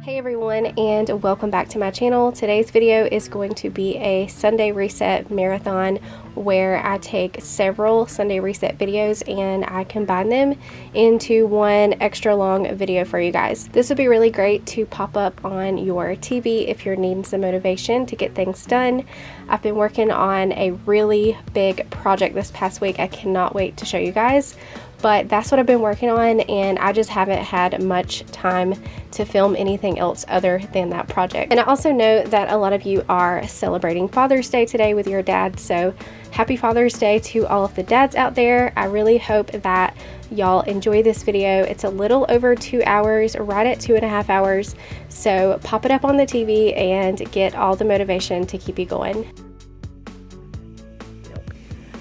Hey everyone, and welcome back to my channel. Today's video is going to be a Sunday Reset marathon where I take several Sunday Reset videos and I combine them into one extra long video for you guys. This would be really great to pop up on your TV if you're needing some motivation to get things done. I've been working on a really big project this past week. I cannot wait to show you guys. But that's what I've been working on, and I just haven't had much time to film anything else other than that project. And I also know that a lot of you are celebrating Father's Day today with your dad, so happy Father's Day to all of the dads out there. I really hope that y'all enjoy this video. It's a little over 2 hours, right at 2.5 hours, so pop it up on the TV and get all the motivation to keep you going.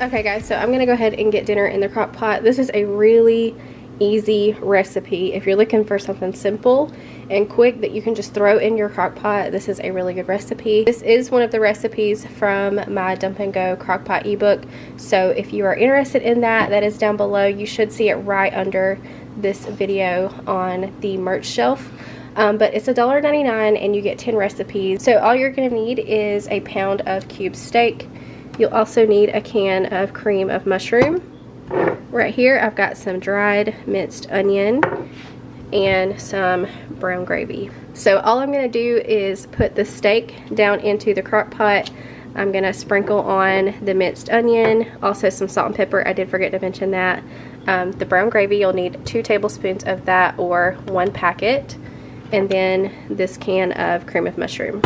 Okay guys, so I'm gonna go ahead and get dinner in the crock pot. This is a really easy recipe. If you're looking for something simple and quick that you can just throw in your crock pot, this is a really good recipe. This is one of the recipes from my Dump and Go crock pot ebook. So if you are interested in that, that is down below. You should see it right under this video on the merch shelf. But it's $1.99 and you get 10 recipes. So all you're gonna need is a pound of cube steak. You'll also need a can of cream of mushroom. Right here I've got some dried minced onion and some brown gravy. So all I'm going to do is put the steak down into the crock pot. I'm going to sprinkle on the minced onion, also some salt and pepper. I did forget to mention that. The brown gravy, you'll need 2 tablespoons of that or 1 packet. And then this can of cream of mushroom.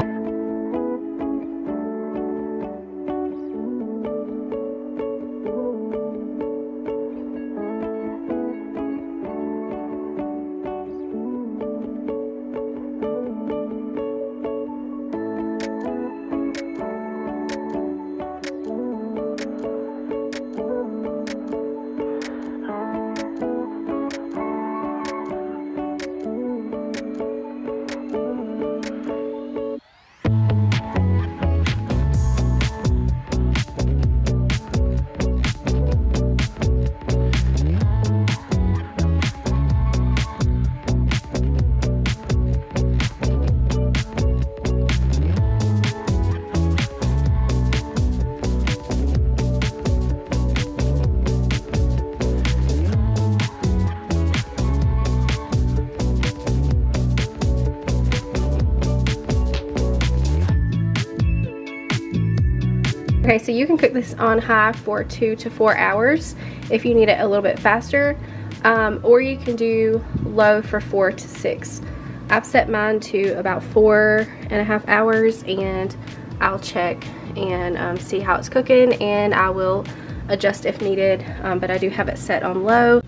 Okay, so you can cook this on high for 2 to 4 hours if you need it a little bit faster, or you can do low for 4 to 6. I've set mine to about 4.5 hours, and I'll check and see how it's cooking, and I will adjust if needed, but I do have it set on low.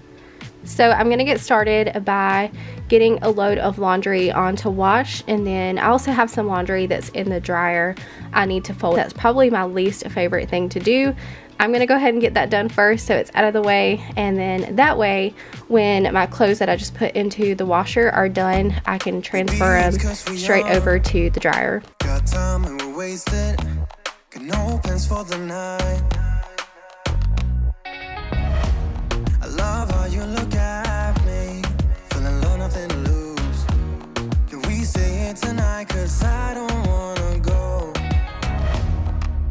So I'm going to get started by getting a load of laundry on to wash, and then I also have some laundry that's in the dryer I need to fold. That's probably my least favorite thing to do. I'm going to go ahead and get that done first so it's out of the way, and then that way when my clothes that I just put into the washer are done, I can transfer them straight over to the dryer. Got time and we're wasted. Got no plans for the night. I love how you look at me, feeling low, nothing to lose. Can we say it tonight, cause I don't wanna go.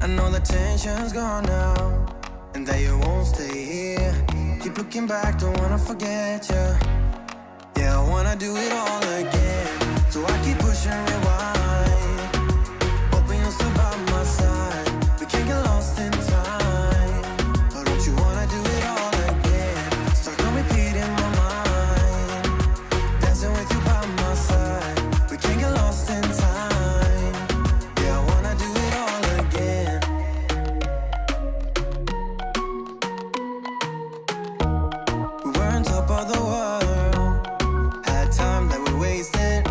I know the tension's gone now, and that you won't stay here. Keep looking back, don't wanna forget you. Yeah, I wanna do it all again, so I keep pushing rewind. Hoping you'll still by my side. We can't get lost in time. Oh, don't you wanna do it all again? Start on repeat in my mind. Dancing with you by my side. We can't get lost in time. Yeah, I wanna do it all again. We were on top of the world. Had time that we wasted.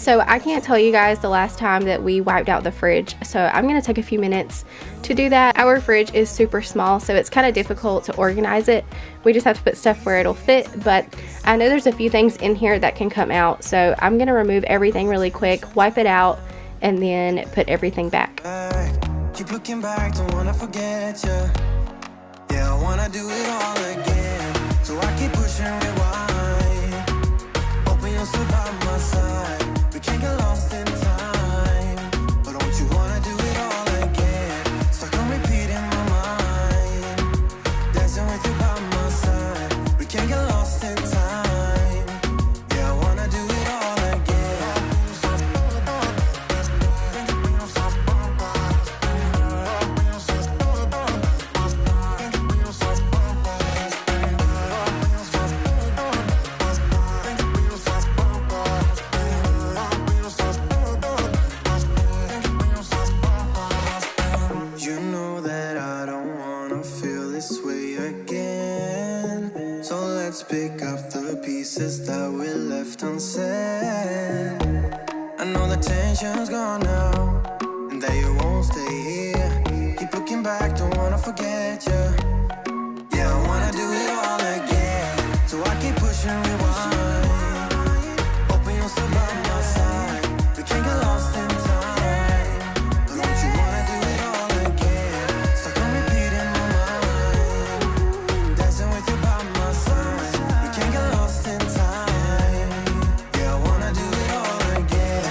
So I can't tell you guys the last time that we wiped out the fridge, so I'm going to take a few minutes to do that. Our fridge is super small, so it's kind of difficult to organize it. We just have to put stuff where it'll fit, but I know there's a few things in here that can come out, so I'm going to remove everything really quick, wipe it out, and then put everything back. Keep looking back, don't want to forget you. Yeah, I want to do it all again, so I keep pushing rewind. Hoping you'll still by my side. intention's gone now, and that you won't stay here. Keep looking back, don't wanna forget you. Yeah, I wanna do it all again, so I keep pushing rewind. Hoping you'll still by my side. We can't get lost in time. But don't you wanna do it all again? Stuck on repeat in my mind. Dancing with you by my side. We can't get lost in time. Yeah, I wanna do it all again.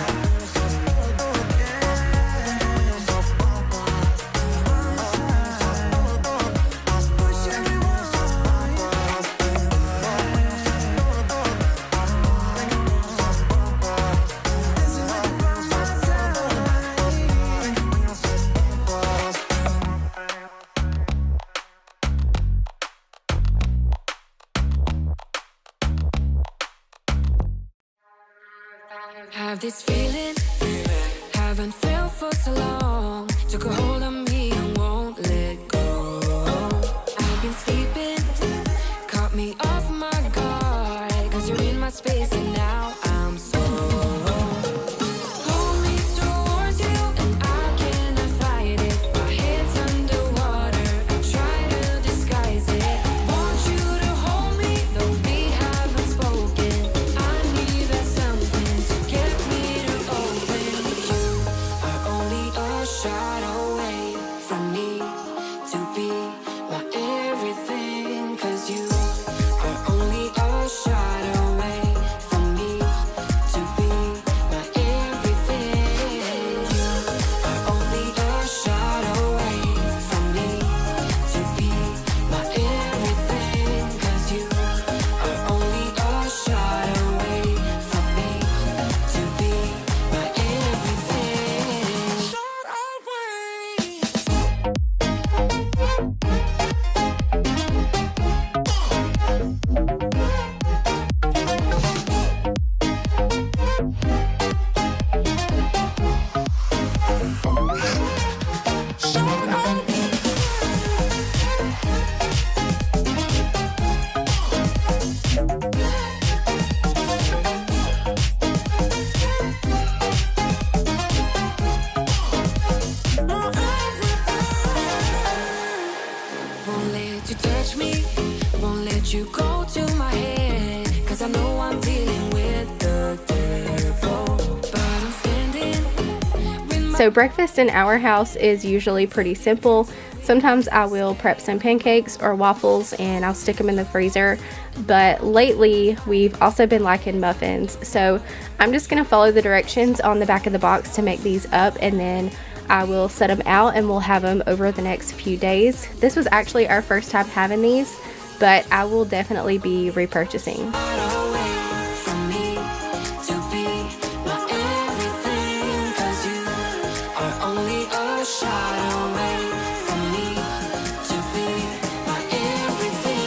Have this feeling, haven't felt for so long. Took a hold of me and won't let go. I've been sleeping, caught me off my guard. Cause you're in my space and now I'm so. Hold me towards you and I cannot fight it. My head's underwater, I try to disguise it. Want you to hold me, though we haven't spoken. I need that something to get me to open. You are only a shot away from me to be my everything. Cause you are only a shot away from me to be my everything. You are only a shot away from me to be my everything. Cause you are only a shot away from me to be my everything. Shot Won't let you touch me, won't let you go to my head. Cause I know I'm dealing with the devil. But I'm standing with my So breakfast in our house is usually pretty simple. Sometimes I will prep some pancakes or waffles and I'll stick them in the freezer. But lately we've also been liking muffins. So I'm just going to follow the directions on the back of the box to make these up, and then I will set them out and we'll have them over the next few days. This was actually our first time having these, but I will definitely be repurchasing. shot away from me to be my everything. Cause you are only a shot away from me to be my everything.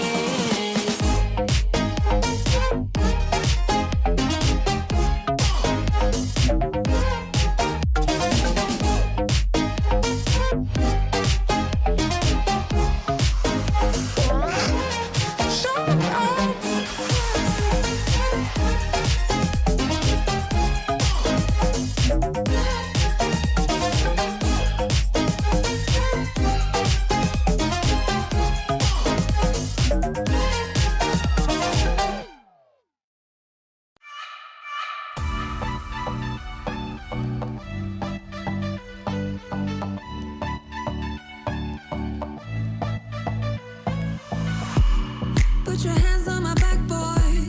Put your hands on my back, boy.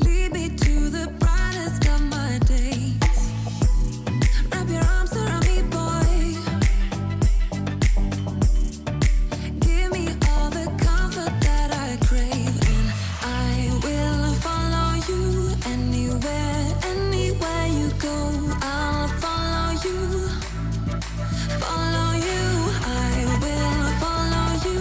Lead me to the brightest of my days. Wrap your arms around me, boy. Give me all the comfort that I crave, and I will follow you anywhere, anywhere you go. I'll follow you. Follow you, I will follow you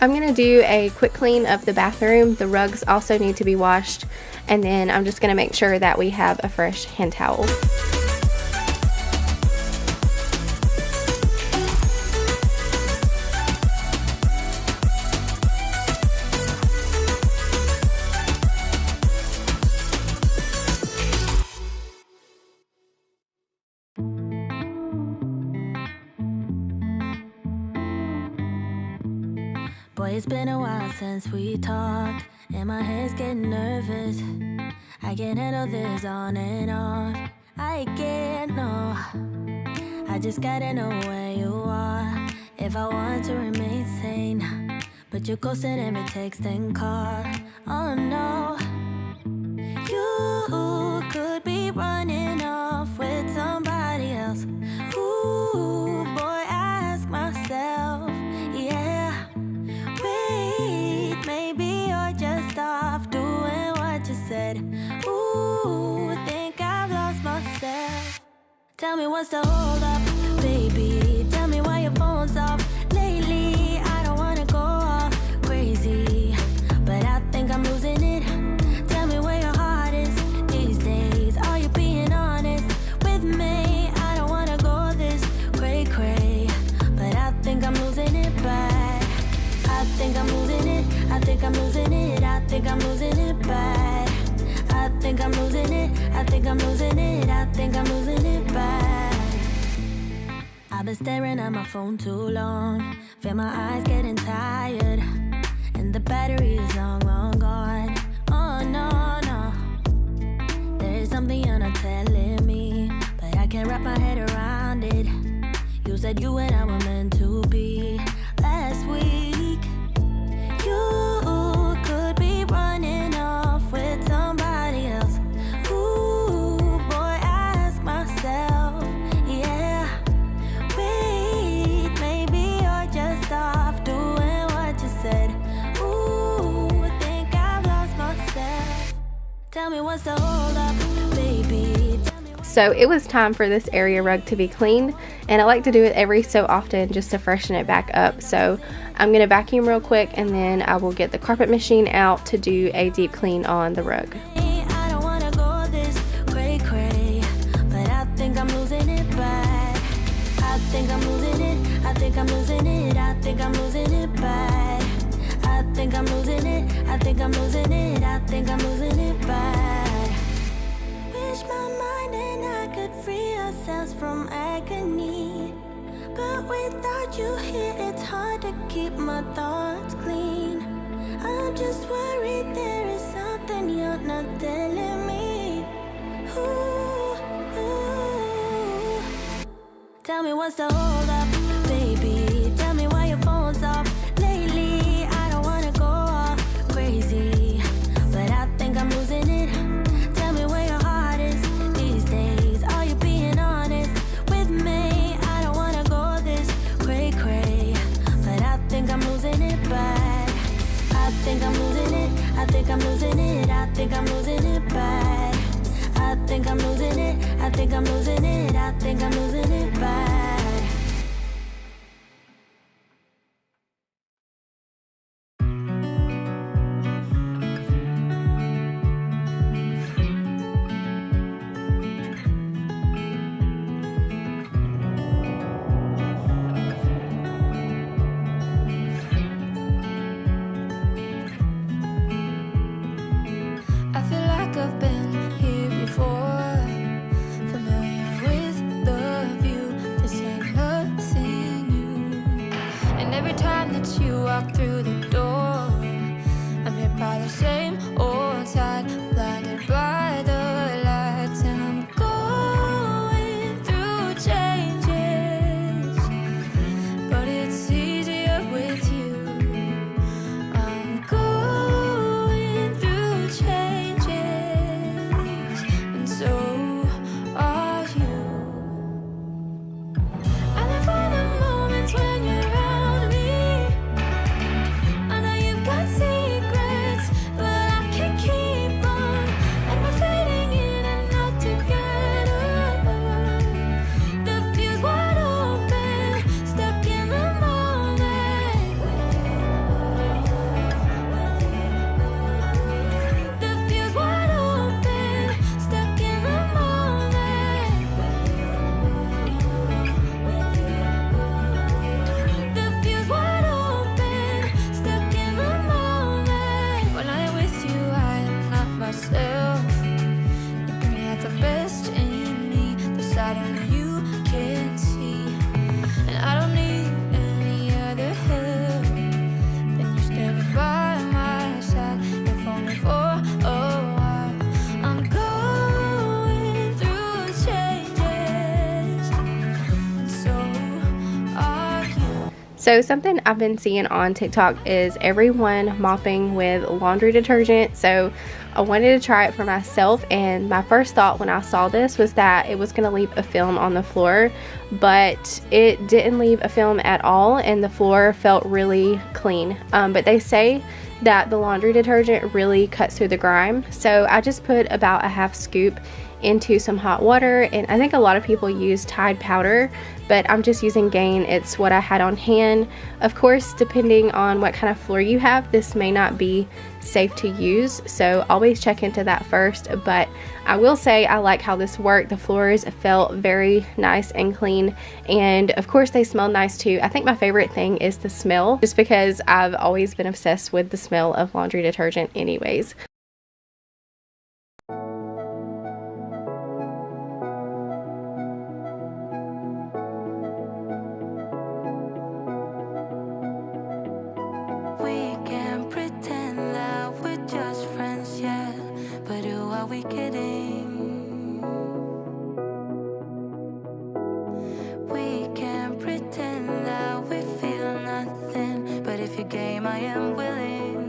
I'm going to do a quick clean of the bathroom. The rugs also need to be washed, and then I'm just going to make sure that we have a fresh hand towel. Boy, it's been a while since we talked, and my head's getting nervous. I can't handle this on and off. I can't, no. I just gotta know where you are if I want to remain sane. But you're ghosting every text and call. Oh no. You could be running off with somebody else. Ooh, boy, I ask myself, yeah. Wait, maybe you're just off doing what you said. Ooh, think I've lost myself. Tell me what's the hold up, baby. Tell me why your phone's off lately. I don't wanna go all crazy, but I think I'm losing it. Tell me where your heart is these days. Are you being honest with me? I don't wanna go this cray-cray, but I think I'm losing it bad. I think I'm losing it. I think I'm losing it. I think I'm losing it bad. I think I'm losing it. I think I'm losing it. I think I'm losing it bad. I've been staring at my phone too long. Feel my eyes getting tired, and the battery is long, long gone. Oh no, no. There is something you're not telling me, but I can't wrap my head around it. You said you and I were meant to be last week. You could be running off with somebody else. Ooh, boy, I ask myself, yeah. Wait, maybe you're just off doing what you said. Ooh, think I've lost myself. Tell me what's the hold up, baby. So it was time for this area rug to be cleaned, and I like to do it every so often just to freshen it back up. So I'm going to vacuum real quick, and then I will get the carpet machine out to do a deep clean on the rug. I don't wanna go this cray-cray, but I think I'm losing it bad. I think I'm losing it. I think I'm losing it. I think I'm losing it bad. I think I'm losing it. I think I'm losing it. I think I'm losing it bad. Wish my mind and I could free ourselves from agony, but without you here it's hard to keep my thoughts clean. I'm just worried there is something you're not telling me. Ooh, ooh. Tell me what's the hold up, baby. Tell me why your phone's off lately. I don't wanna go all crazy, but I think I'm losing it. Tell me where your heart is these days. Are you being honest with me? I don't wanna go this cray-cray, but I think I'm losing it bad. I think I'm losing it. I think I'm losing it. I think I'm losing it bad. I think I'm losing it. I think I'm losing it. I think I'm losing it bad. I feel like I've been here before, familiar with the view. This ain't nothing new. And every time that you walk through the door, I'm hit by the same old side, blinded by the lights, and I'm going through changes, but it's easier with you. I'm going through changes, and so are you. I live for the moments when you're around me. I know you've got secrets, but So something I've been seeing on TikTok is everyone mopping with laundry detergent. So I wanted to try it for myself, and my first thought when I saw this was that it was going to leave a film on the floor, but it didn't leave a film at all, and the floor felt really clean. But they say that the laundry detergent really cuts through the grime. So I just put about a half scoop into some hot water, and I think a lot of people use Tide powder, but I'm just using Gain. It's what I had on hand. Of course, depending on what kind of floor you have, this may not be safe to use, so always check into that first. But I will say I like how this worked. The floors felt very nice and clean, and of course they smell nice too. I think my favorite thing is the smell, just because I've always been obsessed with the smell of laundry detergent anyways. We can pretend that we're just friends, yeah. But who are we kidding? We can pretend that we feel nothing. But if you're game, I am willing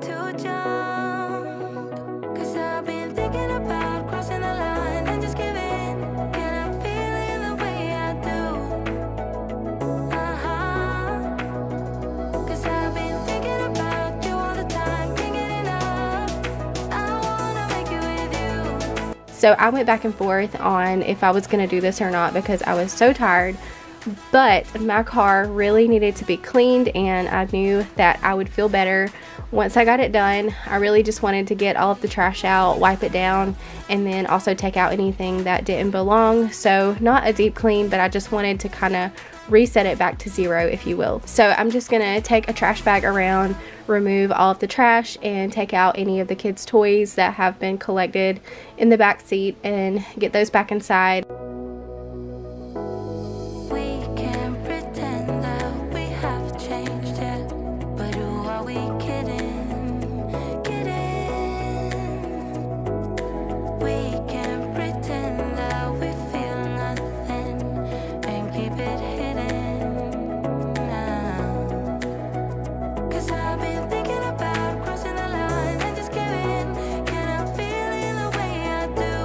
to jump. 'Cause I've been thinking about crossing the line and just giving. Can I feel it the way I do? Cause I've been thinking about you all the time, can't get enough. I wanna make it with you. So I went back and forth on if I was going to do this or not because I was so tired, but my car really needed to be cleaned, and I knew that I would feel better once I got it done. I really just wanted to get all of the trash out, wipe it down, and then also take out anything that didn't belong. So not a deep clean, but I just wanted to kind of reset it back to zero, if you will. So I'm just gonna take a trash bag around, remove all of the trash, and take out any of the kids' toys that have been collected in the back seat and get those back inside. We can pretend that we have changed, yeah. But who are we kidding? Kidding. We can pretend that we feel nothing and keep it hidden now. 'Cause I've been thinking about crossing the line and just giving. Can I feel it the way I do?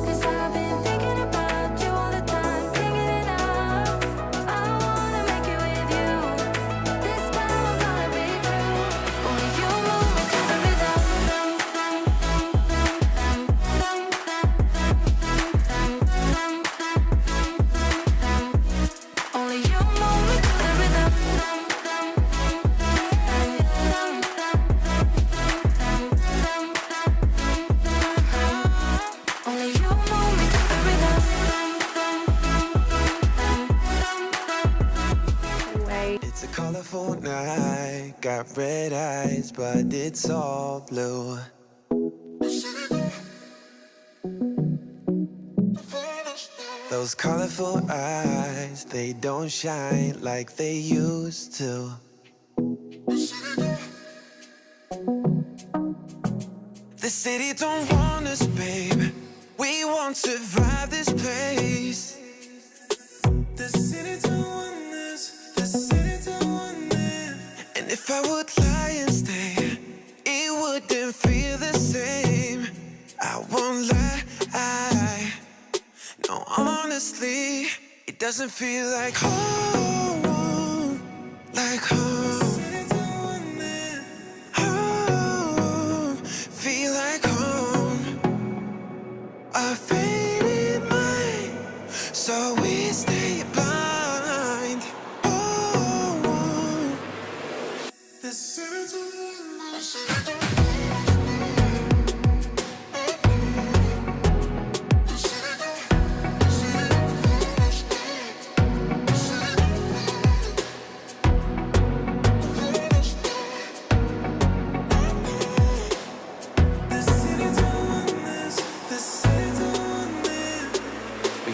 'Cause I've been thinking about you all the time, can't get enough. I wanna make it with you. This time I'm gonna be true. Only you move me to the rhythm. Only you move me to the rhythm. Only you move me to the rhythm. Anyway, It's a colorful night, got red eyes, but it's all blue. Those colorful eyes, they don't shine like they used to. The city don't want us, babe. We won't survive this place. The city don't want us. The city don't want it. And if I would lie and stay, it wouldn't feel the same. I won't lie. No, honestly, it doesn't feel like home. Like home. Home. Feel like home. A faded mind. So we stay blind. Oh, the city don't want us.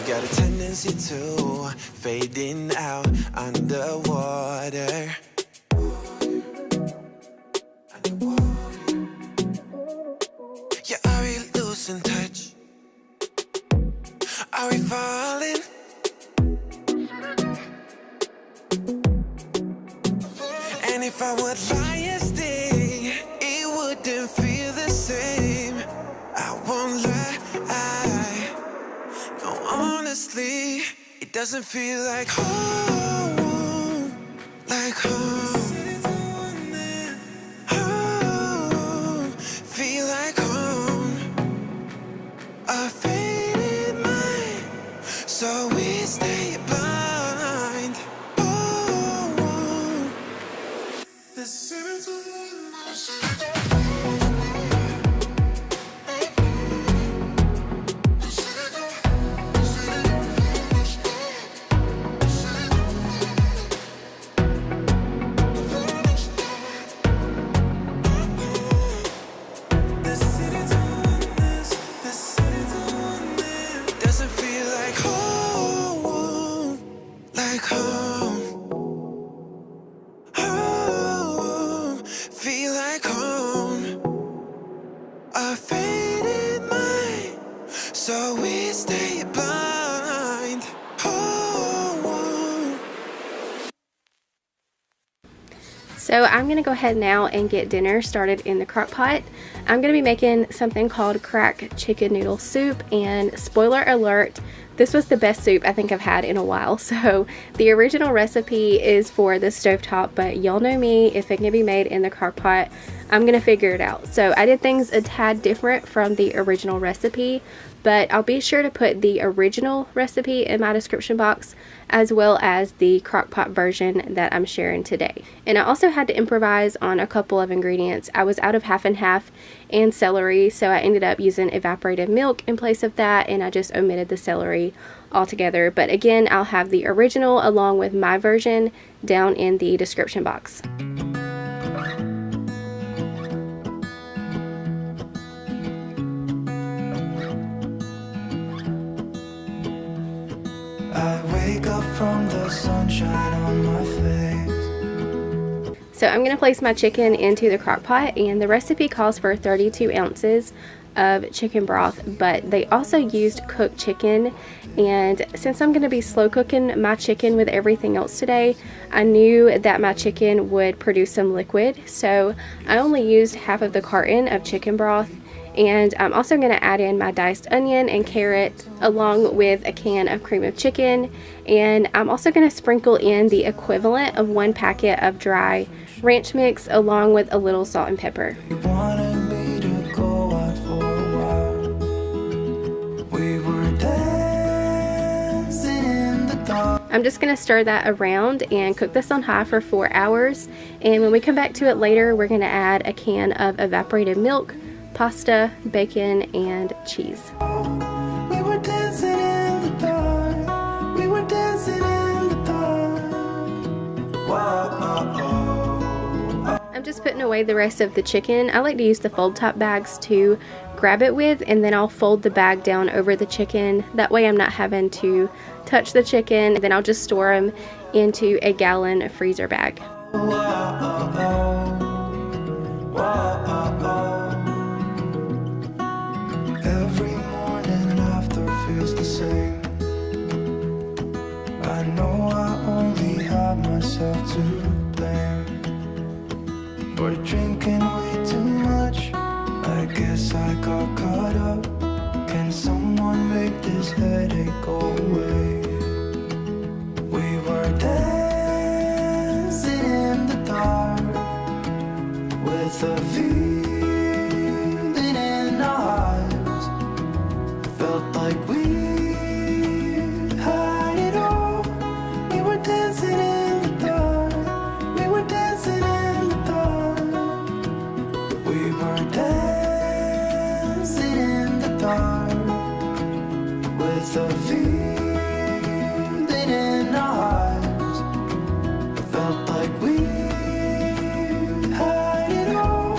Got a tendency to fading out underwater. Yeah, are we losing touch? Are we falling? if I would lie and stay, it wouldn't feel the same. I won't lie. No, honestly, it doesn't feel like home. Like home. Home. Feel like home. A faded mind. So we stay blind. Oh, the sins of doesn't feel like home. Like home. Home. Feel like home. A faded mind. So we stay blind. Home. So I'm going to go ahead now and get dinner started in the crock pot. I'm going to be making something called crack chicken noodle soup, and spoiler alert, this was the best soup I think I've had in a while. So the original recipe is for the stovetop, but y'all know me, if it can be made in the crock pot, I'm going to figure it out. So I did things a tad different from the original recipe, but I'll be sure to put the original recipe in my description box, as well as the crock pot version that I'm sharing today. And I also had to improvise on a couple of ingredients. I was out of half and half and celery, so I ended up using evaporated milk in place of that, and I just omitted the celery altogether. But again, I'll have the original along with my version down in the description box. I wake up from the sunshine on my face. So I'm going to place my chicken into the crock pot, and the recipe calls for 32 ounces of chicken broth, but they also used cooked chicken, and since I'm going to be slow cooking my chicken with everything else today, I knew that my chicken would produce some liquid, so I only used half of the carton of chicken broth. And I'm also going to add in my diced onion and carrot along with a can of cream of chicken, and I'm also going to sprinkle in the equivalent of 1 packet of dry ranch mix along with a little salt and pepper. You wanted me to go out for a while. We were dancing in the dark. I'm just going to stir that around and cook this on high for 4 hours, and when we come back to it later, we're going to add a can of evaporated milk, pasta, bacon, and cheese. We were dancing in the dark. We were dancing in the dark. Whoa. I'm just putting away the rest of the chicken. I like to use the fold top bags to grab it with, and then I'll fold the bag down over the chicken. That way I'm not having to touch the chicken. Then I'll just store them into a gallon freezer bag. Every morning after feels the same. I know I only have myself to blame for drinking way too much. I guess I got caught up. Can someone make this headache go away? We were dancing in the dark with a feeling in our eyes. Felt like we had it all. We were dancing in the dark. We were dancing in the dark. We were dancing in the dark with a feeling in our eyes. Felt like we had it all.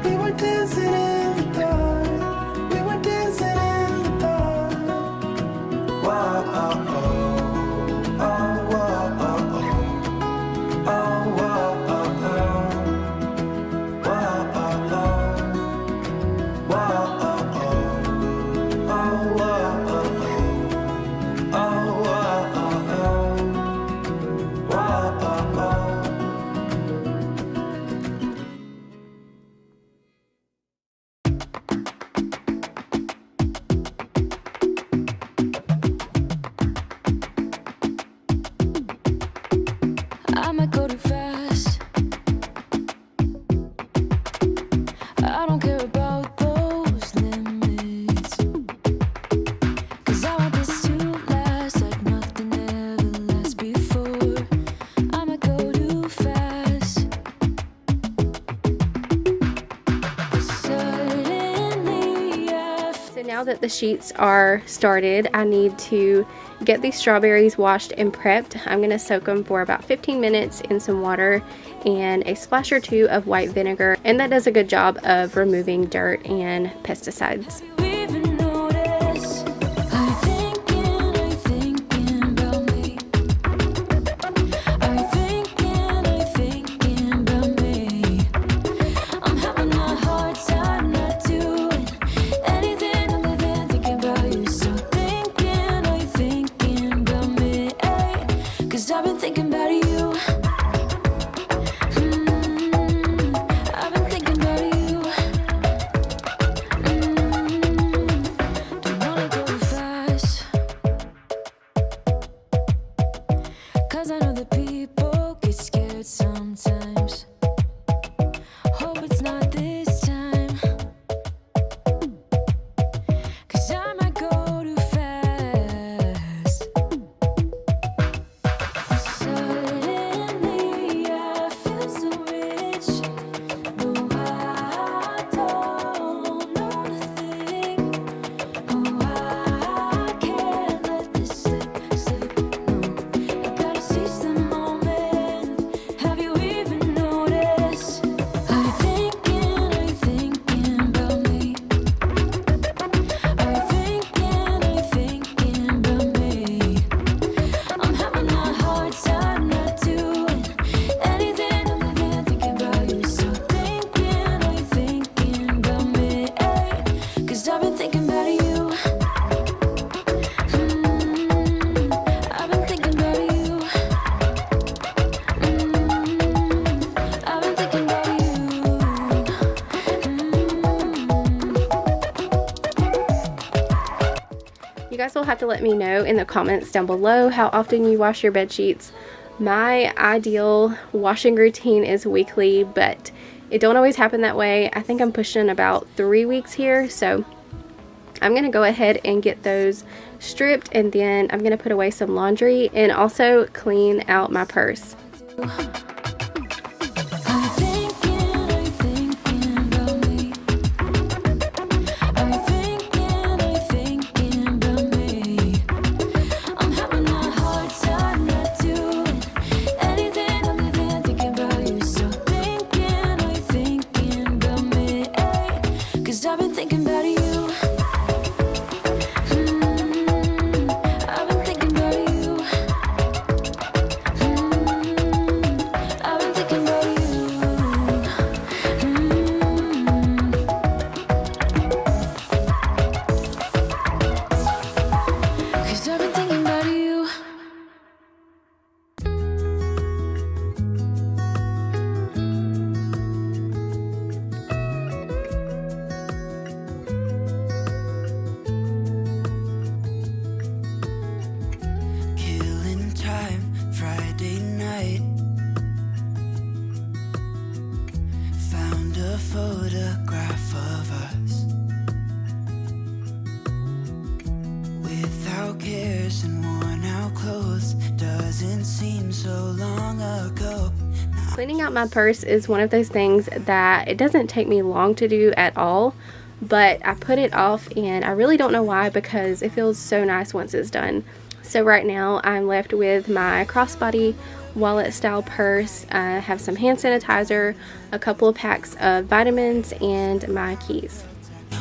We were dancing in the dark. We were dancing in the dark. Whoa, oh, oh, oh, whoa, oh, oh, oh, whoa, oh, oh, whoa, oh, oh, whoa, oh, oh, oh, whoa, oh, oh. that the sheets are started, I need to get these strawberries washed and prepped. I'm going to soak them for about 15 minutes in some water and a splash or two of white vinegar, and that does a good job of removing dirt and pesticides. You guys will have to let me know in the comments down below how often you wash your bed sheets. My ideal washing routine is weekly, but it don't always happen that way. I think I'm pushing about 3 weeks here, so I'm gonna go ahead and get those stripped, and then I'm gonna put away some laundry and also clean out my purse. Photograph of us without cares and worn out clothes. Doesn't seem so long ago. Cleaning out my purse is one of those things that it doesn't take me long to do at all, but I put it off and I really don't know why, because it feels so nice once it's done. So right now I'm left with my crossbody wallet style purse. I have some hand sanitizer, a couple of packs of vitamins, and my keys.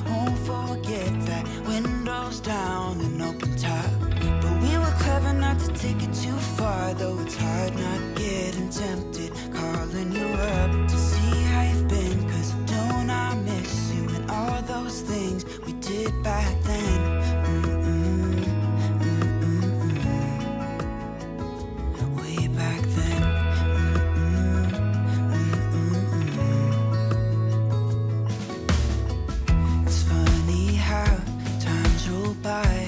Won't forget that windows down and open top. But we were clever not to take it too far, though it's hard not getting tempted. Calling you up to see how you've been, 'cause don't I miss you and all those things we did back then. Way back then. It's funny how times roll by.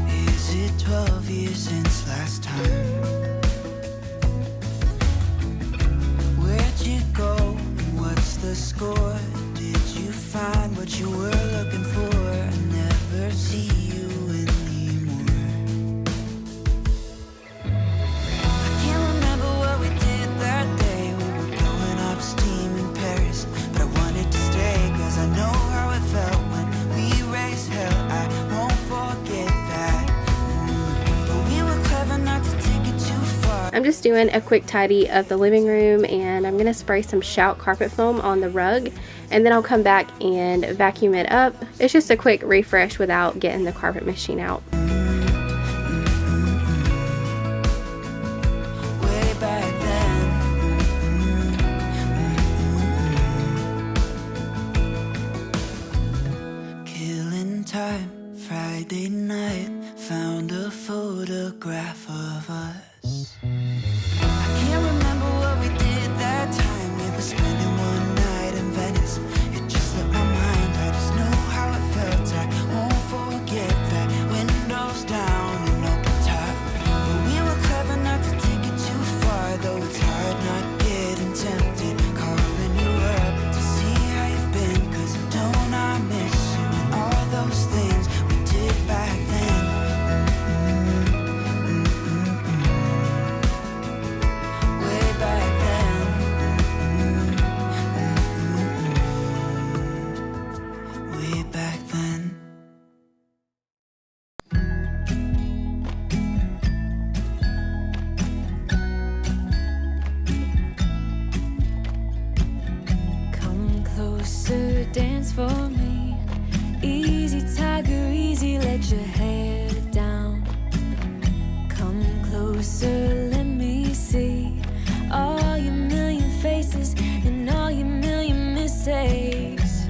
Is it 12 years since last time? Where'd you go? What's the score? Did you find what you were looking for? I never see you anymore. I can't remember what we did that day. We were blowing up steam in Paris, but I wanted to stay 'cause I know just doing a quick tidy of the living room, and I'm going to spray some Shout carpet foam on the rug, and then I'll come back and vacuum it up. It's just a quick refresh without getting the carpet machine out. Way back then. Killing time, Friday night, found a photograph of us. I can't remember what we did that time. We were spending one night in Venice. It just slipped my mind. I just know how it felt. I won't forget that. Windows down and open top. But we were clever not to take it too far. Though it's hard not getting tempted. Calling you up to see how you've been. 'Cause don't I miss you and all those things we did back then. Way back then. Way back then. Come closer, dance for me. Easy, tiger, easy, let your hair down. Come closer, let me see all your million faces and all your million mistakes.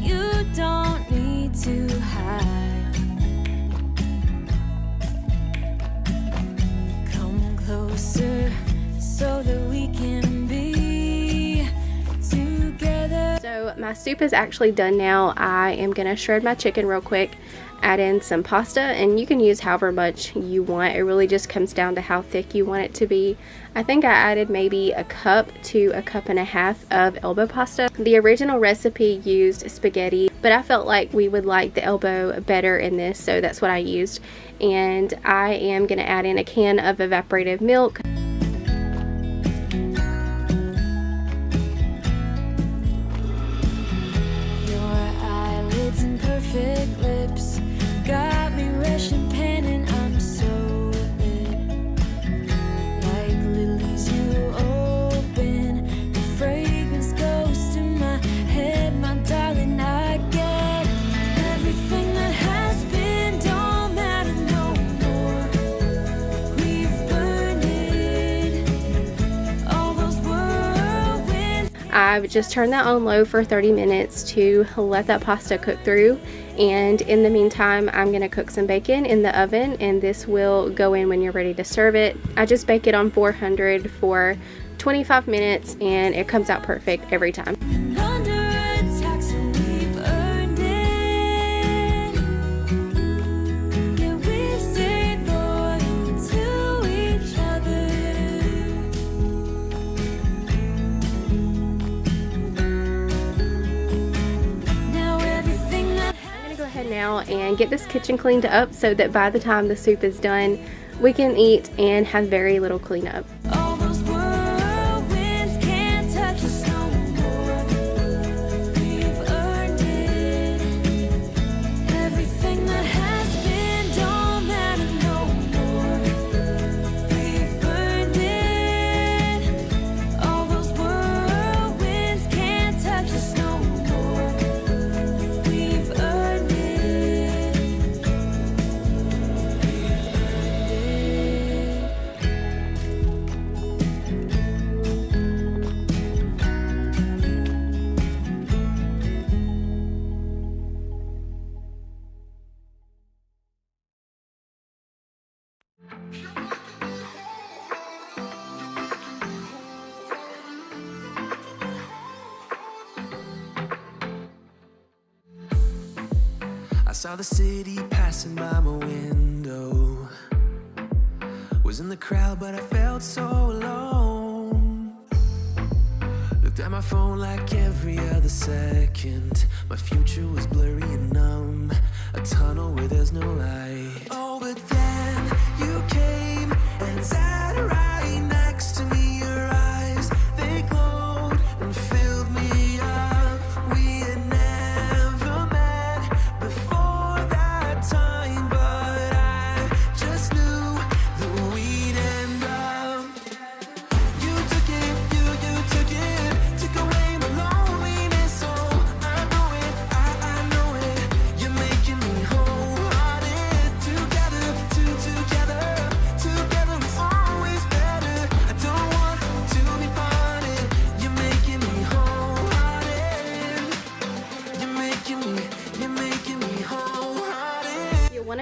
You don't need to hide. Come closer so that we can be together. So my soup is actually done now. I am going to shred my chicken real quick, add in some pasta, and you can use however much you want. It really just comes down to how thick you want it to be. I think I added maybe a cup to a cup and a half of elbow pasta. The original recipe used spaghetti, but I felt like we would like the elbow better in this, so that's what I used. And I am going to add in a can of evaporated milk. Your eyelids and perfect lips got me rushing, panning. I'm so lit, like lilies you open. The fragrance goes to my head, my darling. I get everything that has been. Don't matter no more. We've burned it. All those whirlwinds. I've just turned that on low for 30 minutes to let that pasta cook through, and in the meantime I'm going to cook some bacon in the oven, and this will go in when you're ready to serve it. I just bake it on 400 for 25 minutes and it comes out perfect every time. Under attack, so we've earned it. Yeah, we've stayed loyal to each other. Now everything that I'm going to go ahead now and get this kitchen cleaned up so that by the time the soup is done we can eat and have very little cleanup. all those whirlwinds can't touch us no more. We've earned it. Everything that has been don't matter no more. We've burned it. All those whirlwinds can't touch us no more. We've earned it. I saw the city passing by my window. Was in the crowd, but I felt so alone. Looked at my phone like every other second. My future was blurry and numb. A tunnel where there's no light. Oh, but then you came and sat right next to me. Your eyes, they glowed and filled me up. We had never met before that time, but I just knew that we'd end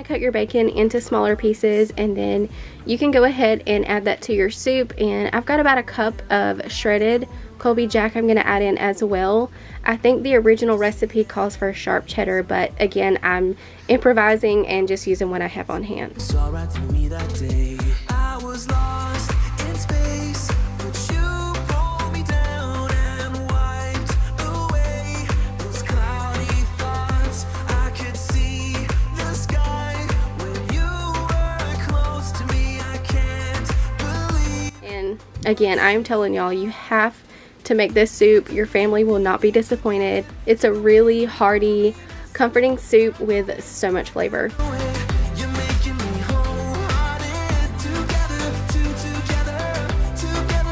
to cut your bacon into smaller pieces, and then you can go ahead and add that to your soup. And I've got about a cup of shredded Colby Jack I'm going to add in as well. I think the original recipe calls for sharp cheddar, but again, I'm improvising and just using what I have on hand. Saw right through me that day. I was lost in space, but you pulled me down and wiped away those cloudy thoughts. I could see the sky when you were close to me. I can't believe. And again, I am telling y'all, you have to make this soup. Your family will not be disappointed. It's a really hearty, comforting soup with so much flavor. You're making me wholehearted. Together, together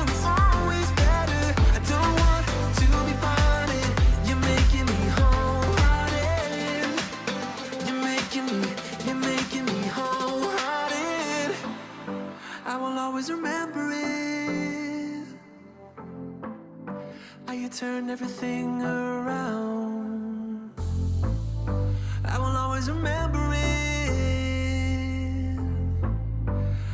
it's always better. I don't want to be parted. You're making me wholehearted. You're making me wholehearted. I will always remember it. How you turned everything around. I will always remember it.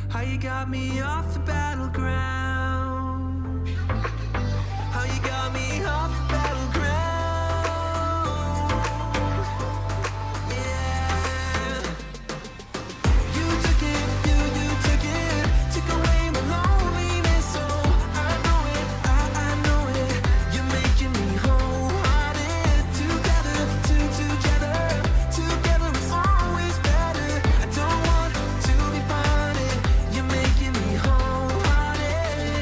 How you got me off the battleground. How you got me off the battleground. Yeah. You took it, took away my loneliness. So I know it. You're making me wholehearted. Together it's always better. I don't want to be parted. You're making me wholehearted.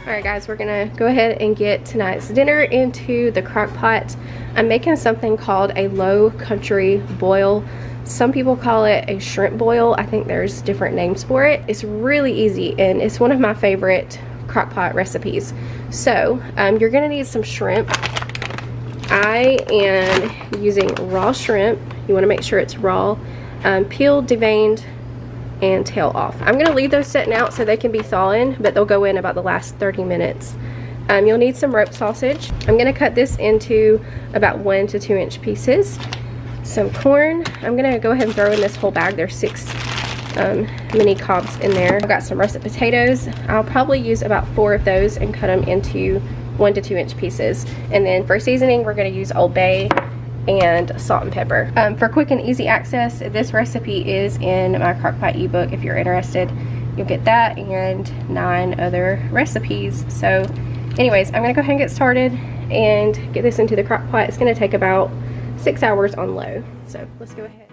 Alright guys, we're gonna go ahead and get tonight's dinner into the crock pot. I'm making something called a low country boil. Some people call it a shrimp boil. I think there's different names for it. It's really easy and it's one of my favorite crock pot recipes. So you're gonna need some shrimp. I am using raw shrimp. You want to make sure it's raw, peeled, deveined, and tail off. I'm going to leave those sitting out so they can be thawing, but they'll go in about the last 30 minutes. You'll need some rope sausage. I'm going to cut this into about 1 to 2 inch pieces. Some corn. I'm going to go ahead and throw in this whole bag. There's 6 mini cobs in there. I've got some russet potatoes. I'll probably use about 4 of those and cut them into 1 to 2 inch pieces. And then for seasoning, we're going to use Old Bay and salt and pepper. For quick and easy access, this recipe is in my Crock-Pot ebook. If you're interested, you'll get that and 9 other recipes. So anyways, I'm gonna go ahead and get started and get this into the Crock-Pot. It's gonna take about 6 hours on low. So let's go ahead.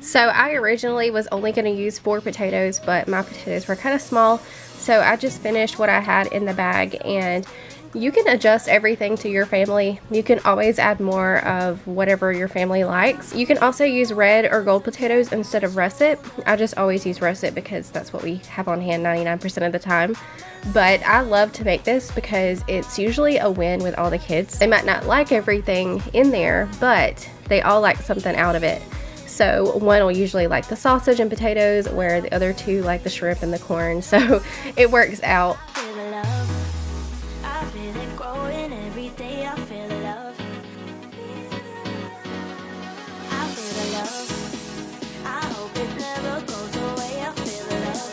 So I originally was only gonna use 4 potatoes, but my potatoes were kind of small. So I just finished what I had in the bag, and you can adjust everything to your family. You can always add more of whatever your family likes. You can also use red or gold potatoes instead of russet. I just always use russet because that's what we have on hand 99% of the time. But I love to make this because it's usually a win with all the kids. They might not like everything in there, but they all like something out of it. So one will usually like the sausage and potatoes, where the other 2 like the shrimp and the corn. So it works out. Feel the love. I feel it growing every day. I feel the love. I feel the love. I hope it never goes away. I feel the love.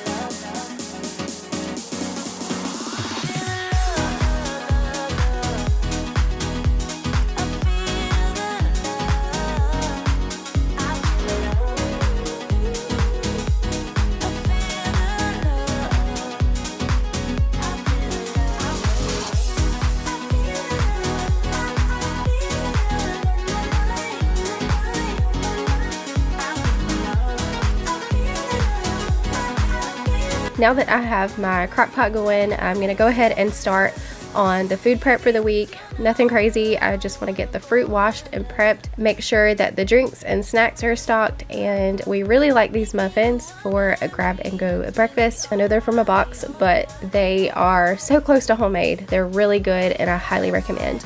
Now that I have my crock pot going, I'm going to go ahead and start on the food prep for the week. Nothing crazy. I just want to get the fruit washed and prepped, make sure that the drinks and snacks are stocked, and we really like these muffins for a grab and go breakfast. I know they're from a box, but they are so close to homemade. They're really good and I highly recommend.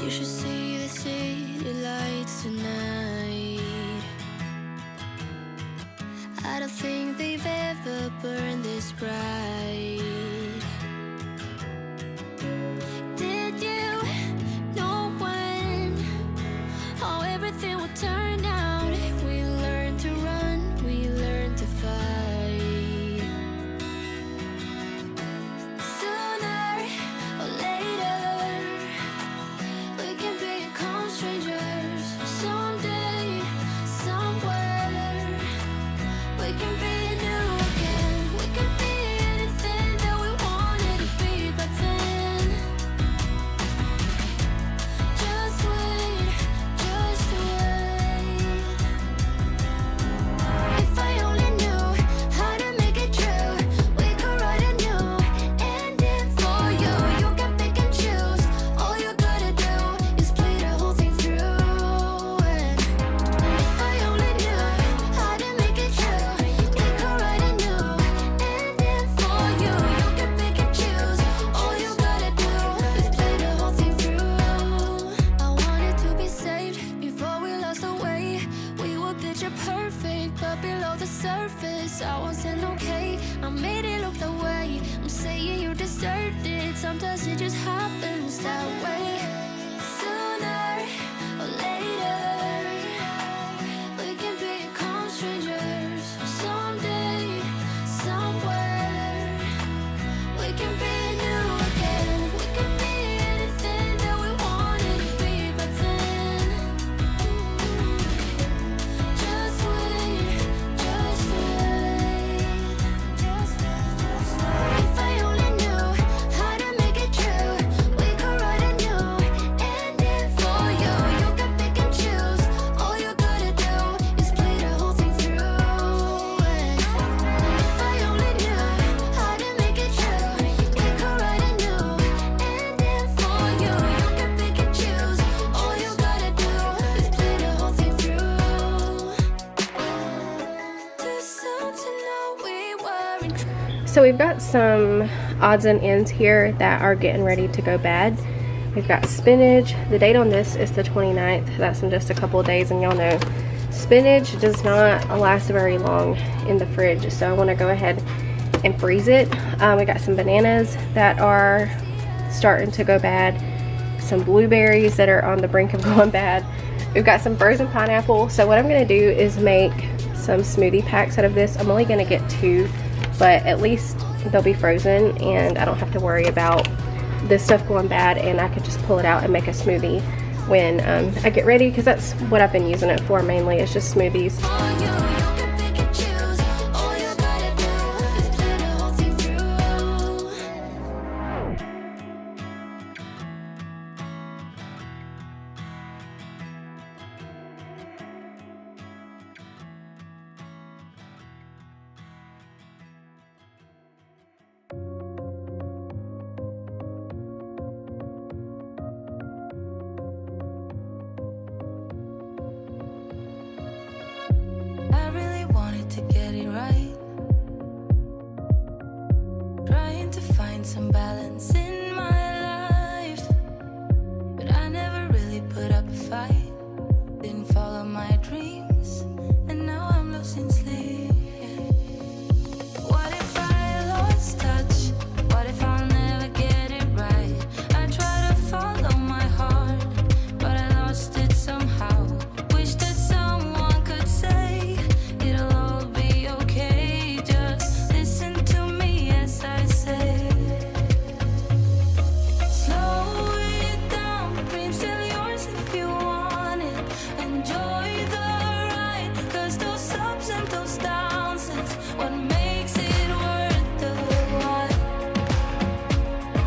You should see the city lights tonight. I don't think they've ever burned this bright. Did you know when how everything would turn out? We learned to run, we learned to fight. Sooner or later, we can become strangers. Someday, somewhere, we can be new again. We can be anything So we've got some odds and ends here that are getting ready to go bad. We've got spinach. The date on this is the 29th. That's in just a couple of days, and y'all know spinach does not last very long in the fridge, so I want to go ahead and freeze it. We got some bananas that are starting to go bad, some blueberries that are on the brink of going bad. We've got some frozen pineapple. So what I'm going to do is make some smoothie packs out of this. I'm only going to get 2, but at least they'll be frozen and I don't have to worry about this stuff going bad, and I could just pull it out and make a smoothie when I get ready, because that's what I've been using it for mainly. It's just smoothies. I really wanted to get it right, trying to find some balance in my life, but I never really put up a fight, didn't follow my dreams, and now I'm losing sleep. What if I lost touch? What if I'll never get it right? I try to follow my heart, but I lost it somehow. Wish that someone could say it'll all be okay. Just listen to me as I say. Slow it down, dreams still yours if you want it. Enjoy the ride, 'cause those ups and those downs is what makes it worth the while.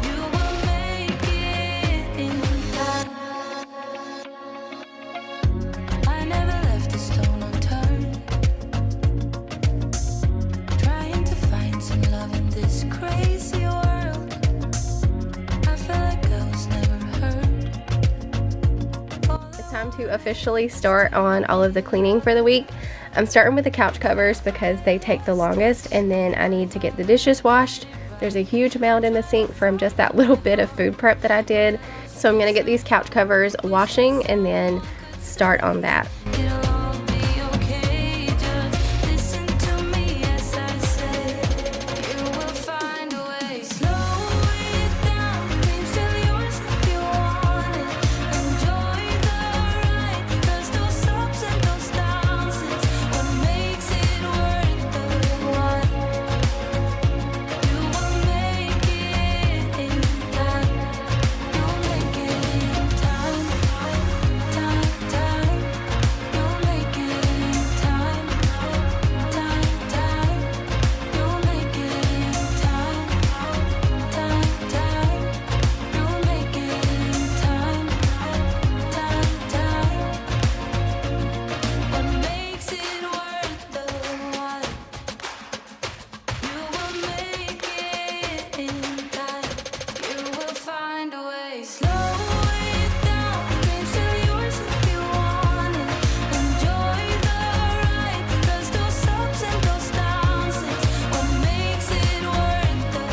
You will make it in time. I never left a stone unturned, trying to find some love in this crazy world. I feel like I was never heard. It's time to officially start on all of the cleaning for the week. I'm starting with the couch covers because they take the longest, and then I need to get the dishes washed. There's a huge mound in the sink from just that little bit of food prep that I did. So I'm going to get these couch covers washing and then start on that. It'll all be okay. Just listen to me as I say. You will find a way. Slow it down. Dreams still yours if you want it. Enjoy the ride, 'cause those ups and those downs is what makes it worth the while. You will make it in time. You'll make it in time. Time. You'll make it in time. Time. You'll make it in time. Time. You'll make it in time. Time. What makes it worth the while. You will make it in time. You will find a way. Slow it down. Dreams still yours if you want it. Enjoy the ride, 'cause those ups and those downs is what makes it worth the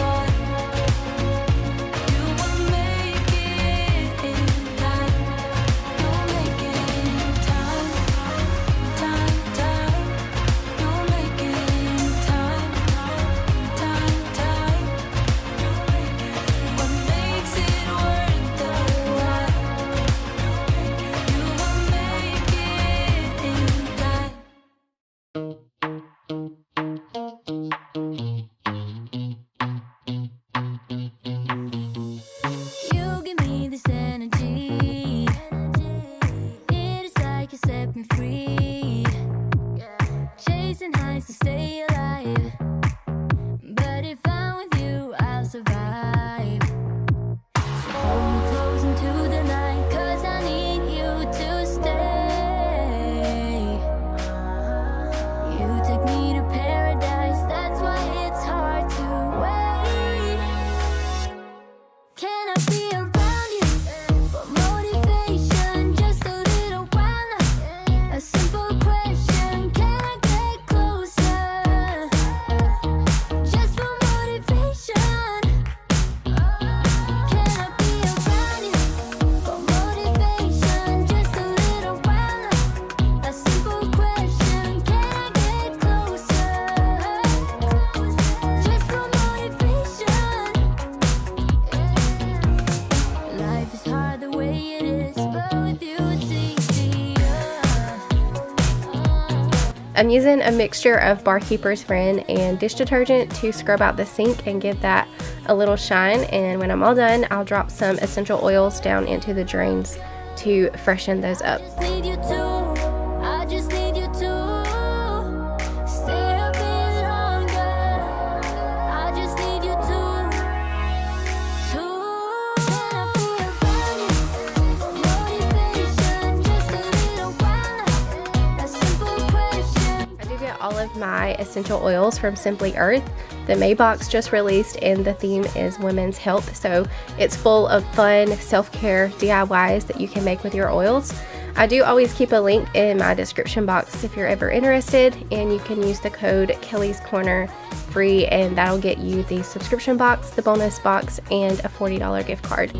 while. You will make it in time. You'll make it in time. Time. You'll make it in time. Time. What makes it worth I'm using a mixture of Barkeeper's Friend and dish detergent to scrub out the sink and give that a little shine. And when I'm all done, I'll drop some essential oils down into the drains to freshen those up. Need you to, I just need you to stay a bit longer. I just need you to can I be a motivation just a little while? A simple question. I do get all of my essential oils from Simply Earth. The May box just released and the theme is women's health, so it's full of fun self-care DIYs that you can make with your oils. I do always keep a link in my description box if you're ever interested, and you can use the code Kelly's Corner free, and that'll get you the subscription box, the bonus box, and a $40 gift card.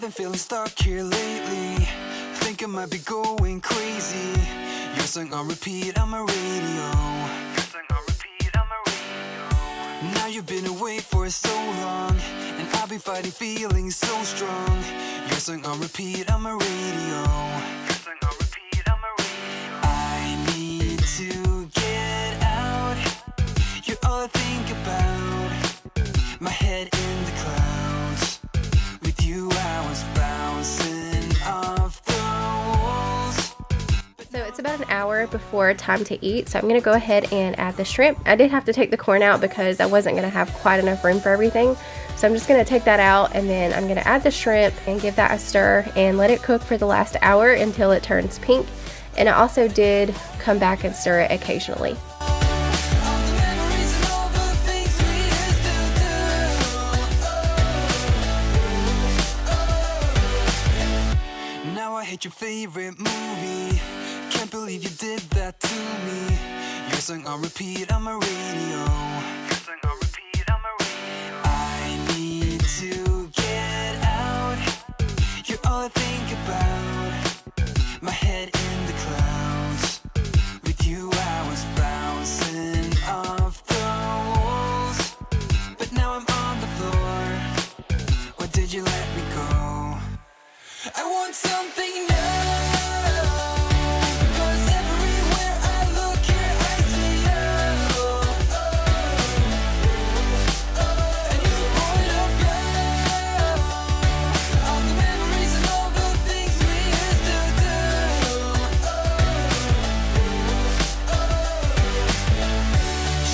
been feeling stuck here lately. Think I might be going crazy. Your song on repeat on my radio. Now you've been away for so long, and I've been fighting feelings so strong. Your song on repeat on my radio. I need to get out. You're all I think about. My head in the clouds. With you I was bouncing off the walls. So it's about an hour before time to eat, so I'm going to go ahead and add the shrimp. I did have to take the corn out because I wasn't going to have quite enough room for everything. So I'm just going to take that out, and then I'm going to add the shrimp and give that a stir and let it cook for the last hour until it turns pink. And I also did come back and stir it occasionally. Now I hate your favorite movie. Can't believe you did that to me. Your song on repeat on my radio. I need to get out. You're all I think about. My head in the clouds. With you I was bouncing off the walls. But now I'm on the floor. Or did you let me go? I want something new. Because everywhere I look here I see you. A new point of view. All the memories and all the things we used to do.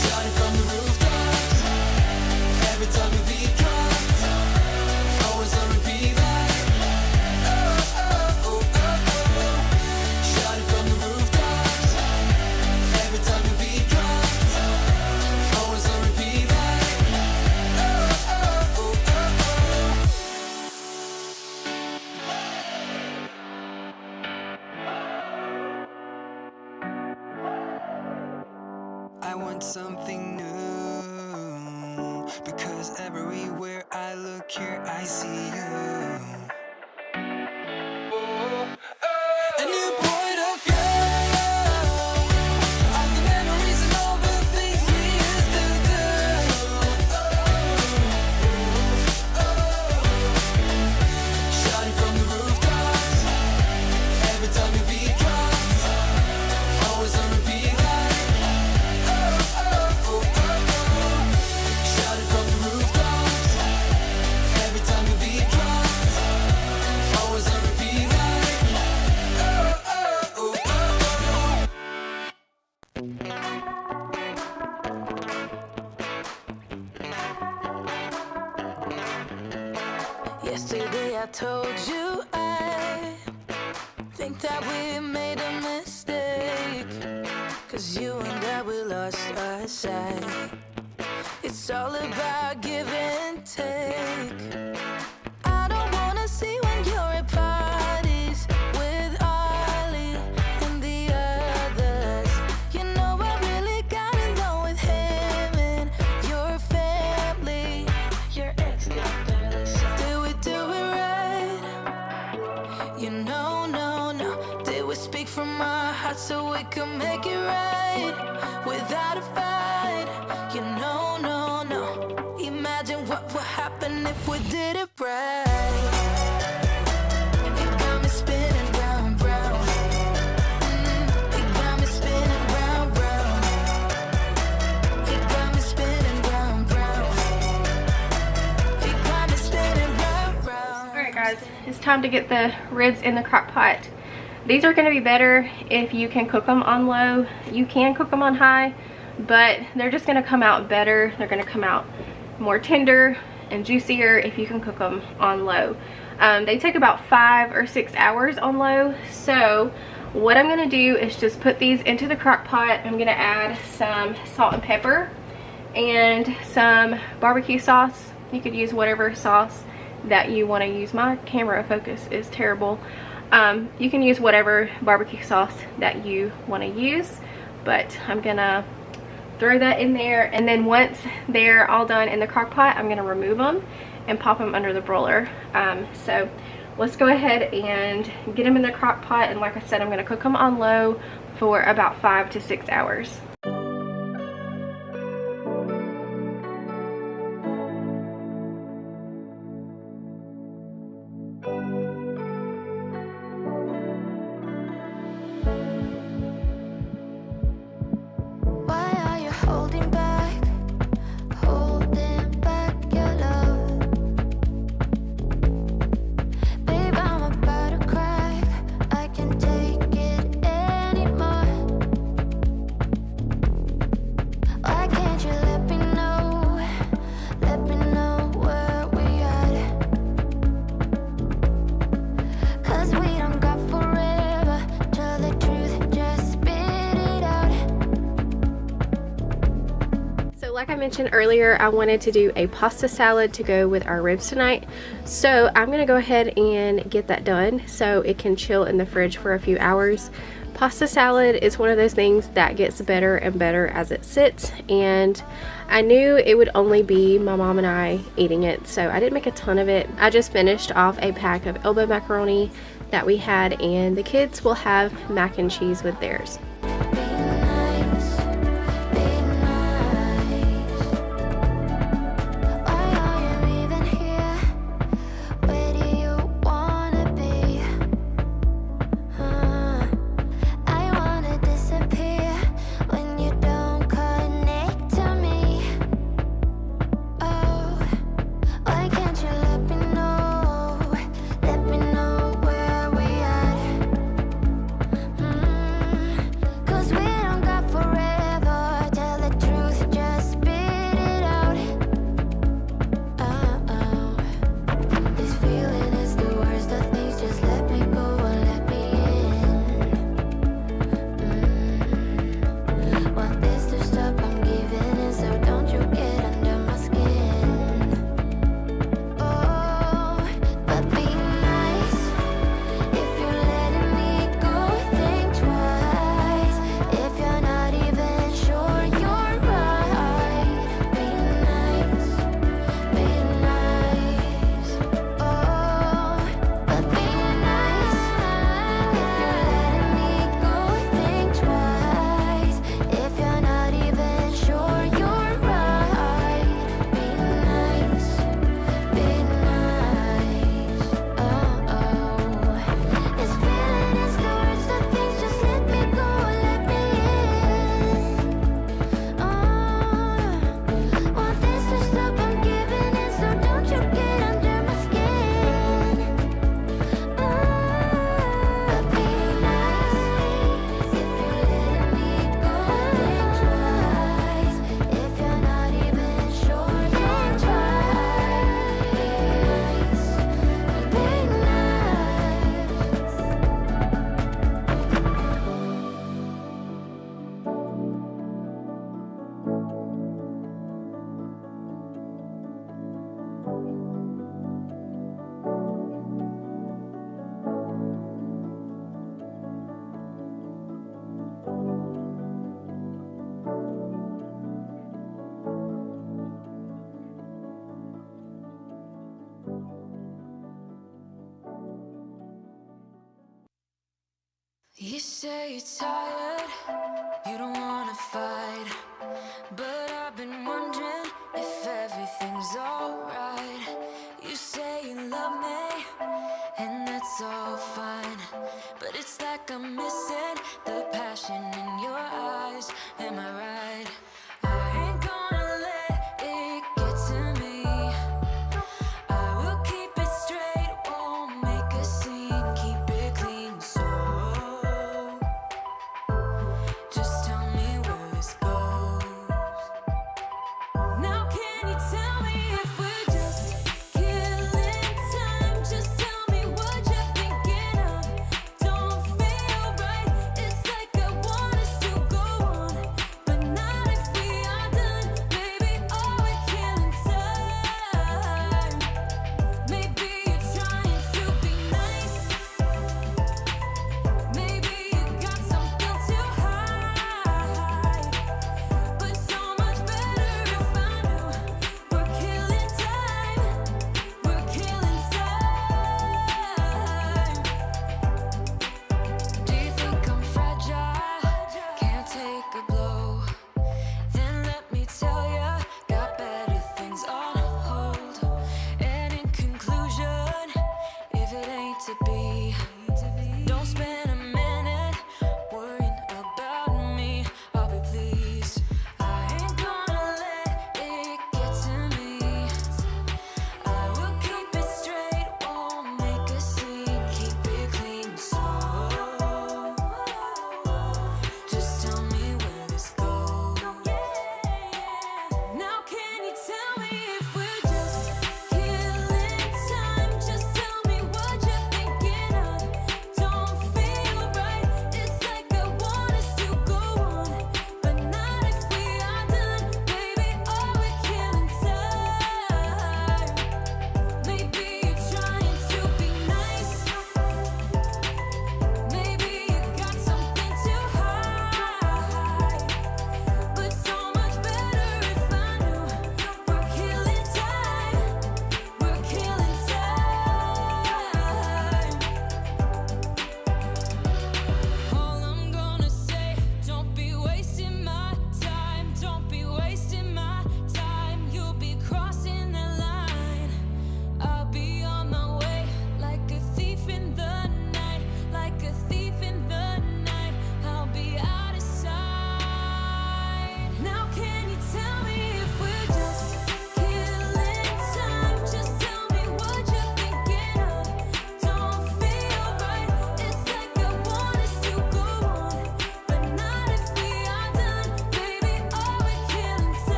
Shouting from the rooftops. Every time we beat drums. Always on repeat like. Shouting from the rooftops. Every time we beat drums. Always on repeat like. I want something new. Because everywhere I look here I see you. A new point of view. All the memories and all the things we used to do. Shouting from the rooftops. Every time we beat drums. Always on repeat like. Shouting from the rooftops. Every time we beat drums. Always on repeat like. Yesterday I told you I think that we made a mistake. 'Cause you and I, we lost our sight. It's all about give and take. I don't wanna see when you're at parties with Ollie and the others. You know I really got along with him and your family. Your ex did barely say. Did we do it right? You know, no. Did we speak from our hearts so we could make it right without a fight? You know, no. Imagine what would happen if we did it right. It got me spinning round, round. It got me spinning round, round. It got me spinning round, round. It got me spinning round, round. Alright guys, it's time to get the ribs in the crock pot. These are going to be better if you can cook them on low. You can cook them on high, but they're just going to come out better. They're going to come out more tender and juicier if you can cook them on low. They take about 5 or 6 hours on low. So what I'm going to do is just put these into the crock pot. I'm going to add some salt and pepper and some barbecue sauce. You could use whatever sauce that you want to use. My camera focus is terrible. You can use whatever barbecue sauce that you want to use, but I'm gonna throw that in there, and then once they're all done in the crock pot, I'm gonna remove them and pop them under the broiler. So let's go ahead and get them in the crock pot, and like I said, I'm going to cook them on low for about 5 to 6 hours. Why are you holding back your love? Babe, I'm about to crack. I can't take it anymore. Why can't you let me know where we at? 'Cause we don't got forever. Tell the truth, just spit it out. So like I mentioned earlier, I wanted to do a pasta salad to go with our ribs tonight. So I'm going to go ahead and get that done so it can chill in the fridge for a few hours. Pasta salad is one of those things that gets better and better as it sits, and I knew it would only be my mom and I eating it, so I didn't make a ton of it. I just finished off a pack of elbow macaroni that we had, and the kids will have mac and cheese with theirs. Be nice, be nice. Why are you even here? Where do you wanna be? I wanna disappear when you don't connect to me. Oh, why can't you let me know where we at? 'Cause we don't got forever. Tell the truth, just spit it out. Oh, this feeling is the worst of things. Just let me go and let me in. Want this to stop, I'm giving in, so don't you get under my skin. Oh, but be nice. If you're letting me go, think twice. If you're not even sure you're right, be nice, be nice. Oh, but be nice. If you're letting me go, think twice. If you're not even sure you're right, be nice, be nice. Oh, this feeling is the worst of things. Just let me go, let me in. Want this to stop, I'm giving in, so don't you get under my skin. But be nice. If you're letting me go, think twice. If you're not even sure you're right, be nice, be You say you're tired, you don't wanna fight, but I've been wondering if everything's alright. You say you love me, and that's all fine, but it's like I'm missing the passion in your eyes. Am I right? I ain't gonna let it get to me. I will keep it straight, won't make a scene, keep it clean. So just tell me where this goes. Now can you tell me if we're just killing time? Just tell me what you're thinking of. Don't feel right, it's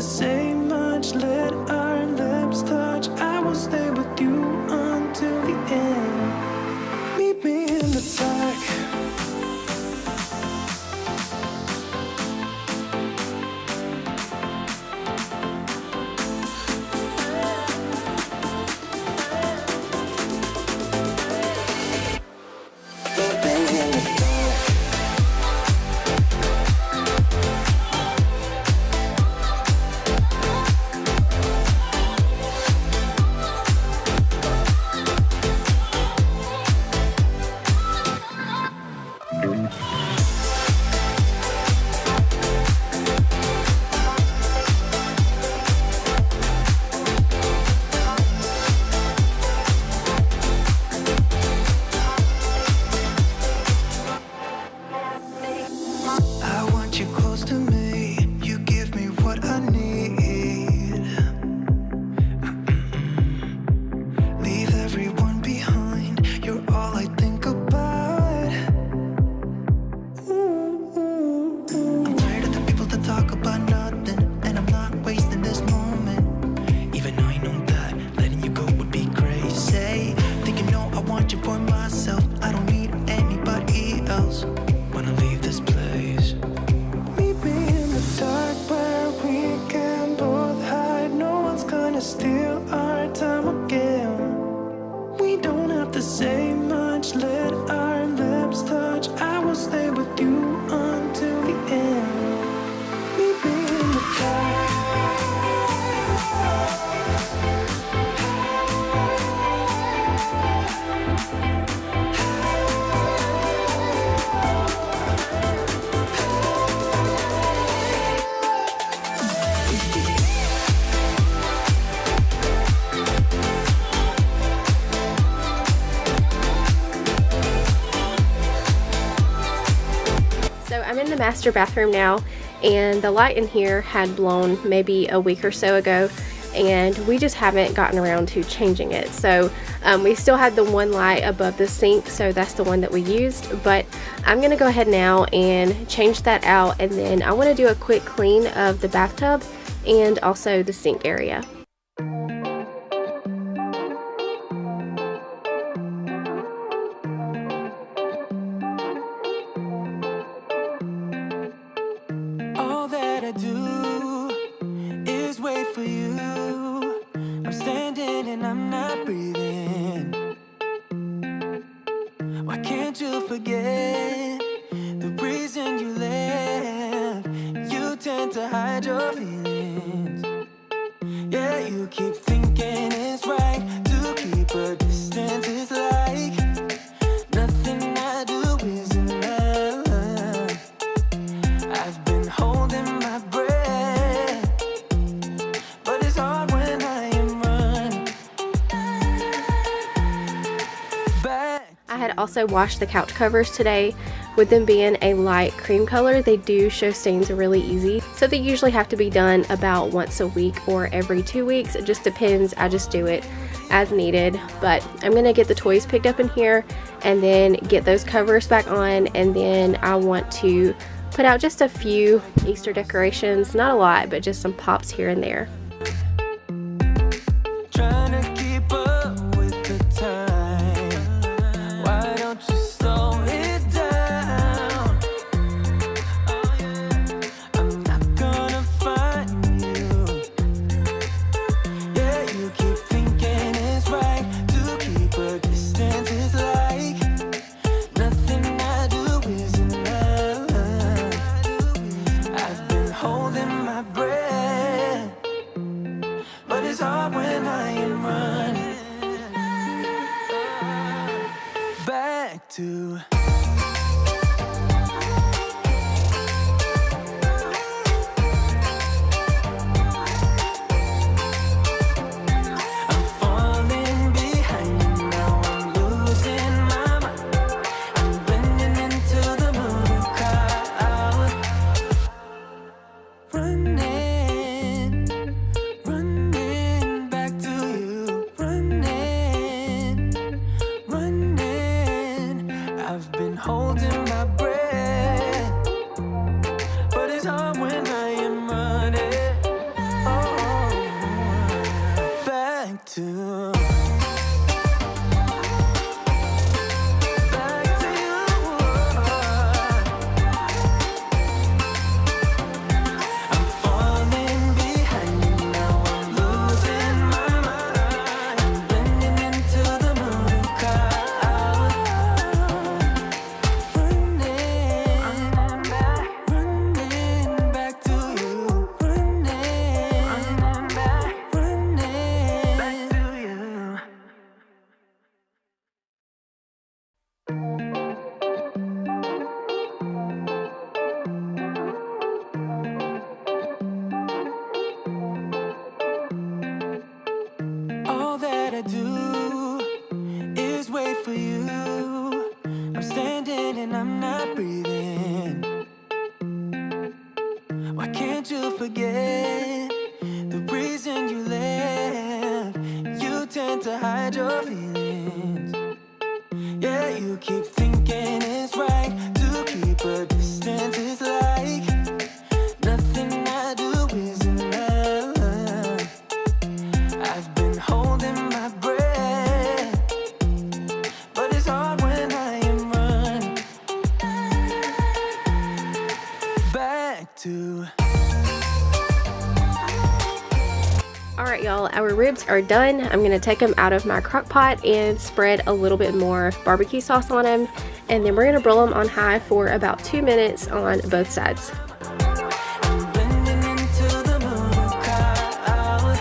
say much. Let our lips touch. I will stay with you until the end. Meet me in the dark. I want you close to me. You give me what I need. Leave everyone behind. You're all I think about. I'm tired of the people that talk about nothing, and I'm not wasting this moment. Even though I know that letting you go would be crazy. Thinking, no, I want you for myself. I don't need anybody else. Wanna leave this place. Meet me in the dark where we can both hide. No one's gonna steal our time again. We don't have to say much. Let our lips touch. I will stay with you until the end. Meet me in the dark. So I'm in the master bathroom now, and the light in here had blown maybe a week or so ago, and we just haven't gotten around to changing it. So we still had the one light above the sink, so that's the one that we used, but I'm gonna go ahead now and change that out, and then I want to do a quick clean of the bathtub and also the sink area. All that I do is wait for you. I'm standing and I'm not breathing. Why can't you forget the reason you left? You tend to hide your feelings. Yeah, you keep thinking it's right to keep a distance. It's like nothing I do is enough. I've been holding my breath, but it's hard when I am running back. I had also washed the couch covers today. With them being a light cream color, they do show stains really easy. So they usually have to be done about once a week or every 2 weeks. It just depends. I just do it as needed. But I'm going to get the toys picked up in here and then get those covers back on. And then I want to put out just a few Easter decorations. Not a lot, but just some pops here and there. Trying to keep up with the time. Why don't you slow it down? I'm not gonna find you. Yeah, you keep thinking it's right to keep a distance. It's like nothing I do is enough. I've been holding my breath, can't you forget the reason you left? You tend to hide your feelings. Yeah, you keep thinking it's right to keep a distance. It's like nothing I do is enough. I've been holding my breath, but it's hard when I am running back to. Alright y'all, our ribs are done. I'm going to take them out of my crock pot and spread a little bit more barbecue sauce on them. And then we're going to broil them on high for about 2 minutes on both sides. Blending into the moon crowd.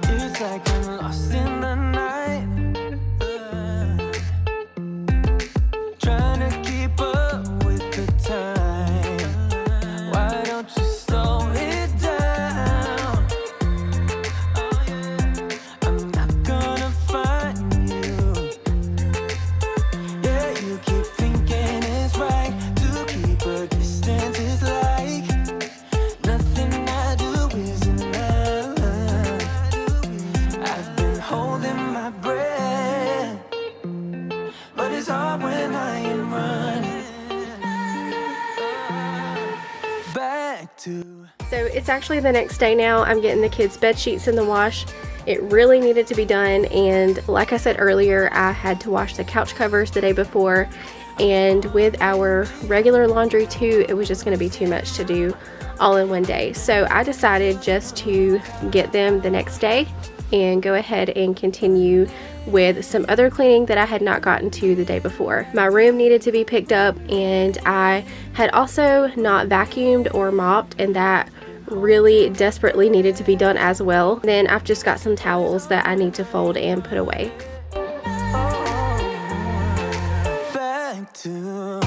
It's like I'm lost in the night. Trying to keep up with the time. Why don't you slow it down? I'm not gonna find you. Yeah, you keep thinking it's right to keep a distance. It's like nothing I do is enough. I've been holding my breath, but it's hard when I am running back to. So it's actually the next day now. I'm getting the kids' bed sheets in the wash. It really needed to be done, and like I said earlier, I had to wash the couch covers the day before, and with our regular laundry too, it was just going to be too much to do all in one day. So I decided just to get them the next day and go ahead and continue with some other cleaning that I had not gotten to the day before. My room needed to be picked up, and I had also not vacuumed or mopped, and that really desperately needed to be done as well. Then I've just got some towels that I need to fold and put away. Back to.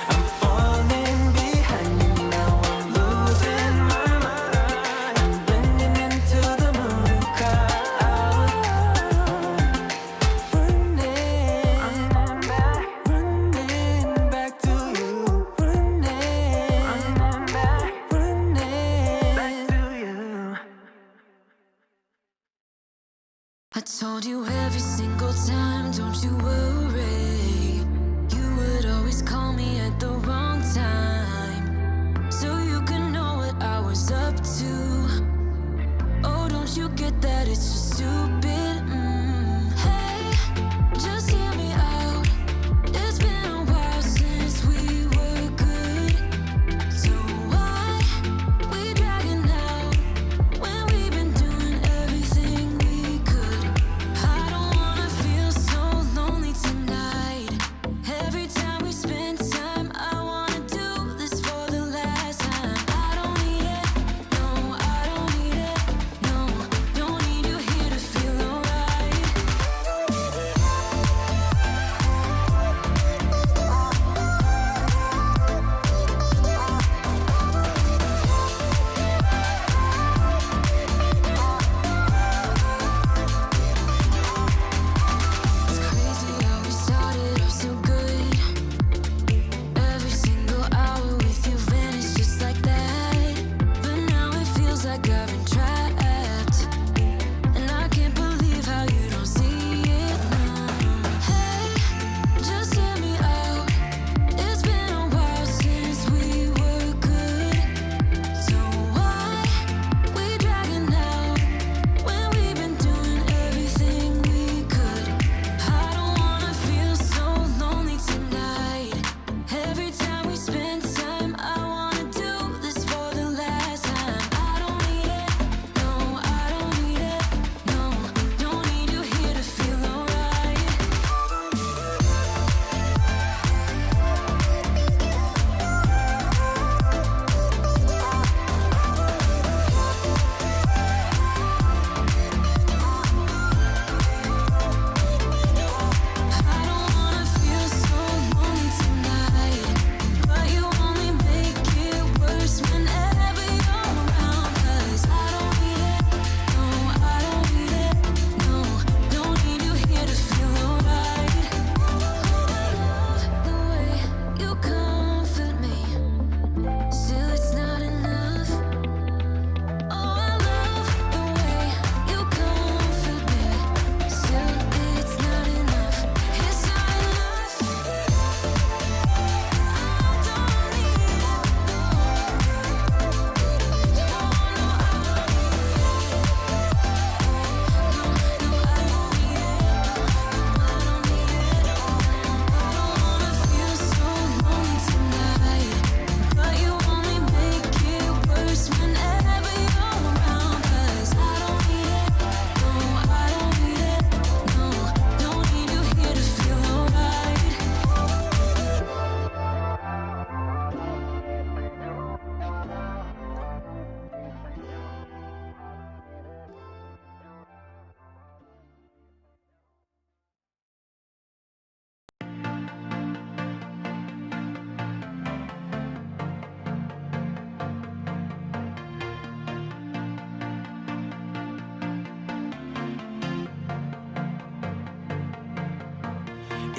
I'm falling behind you now. I'm losing my mind. I'm blending into the moon crowd. Running back to you. Running back to you. I told you every single time, don't you worry. You would always call me at the wrong time, so you can know what I was up to. Oh, don't you get that it's just stupid? Hey, just hear me out. It's been a while since we were good, so why we dragging out when we've been doing everything we could? I don't wanna feel so lonely tonight. Every time we spend time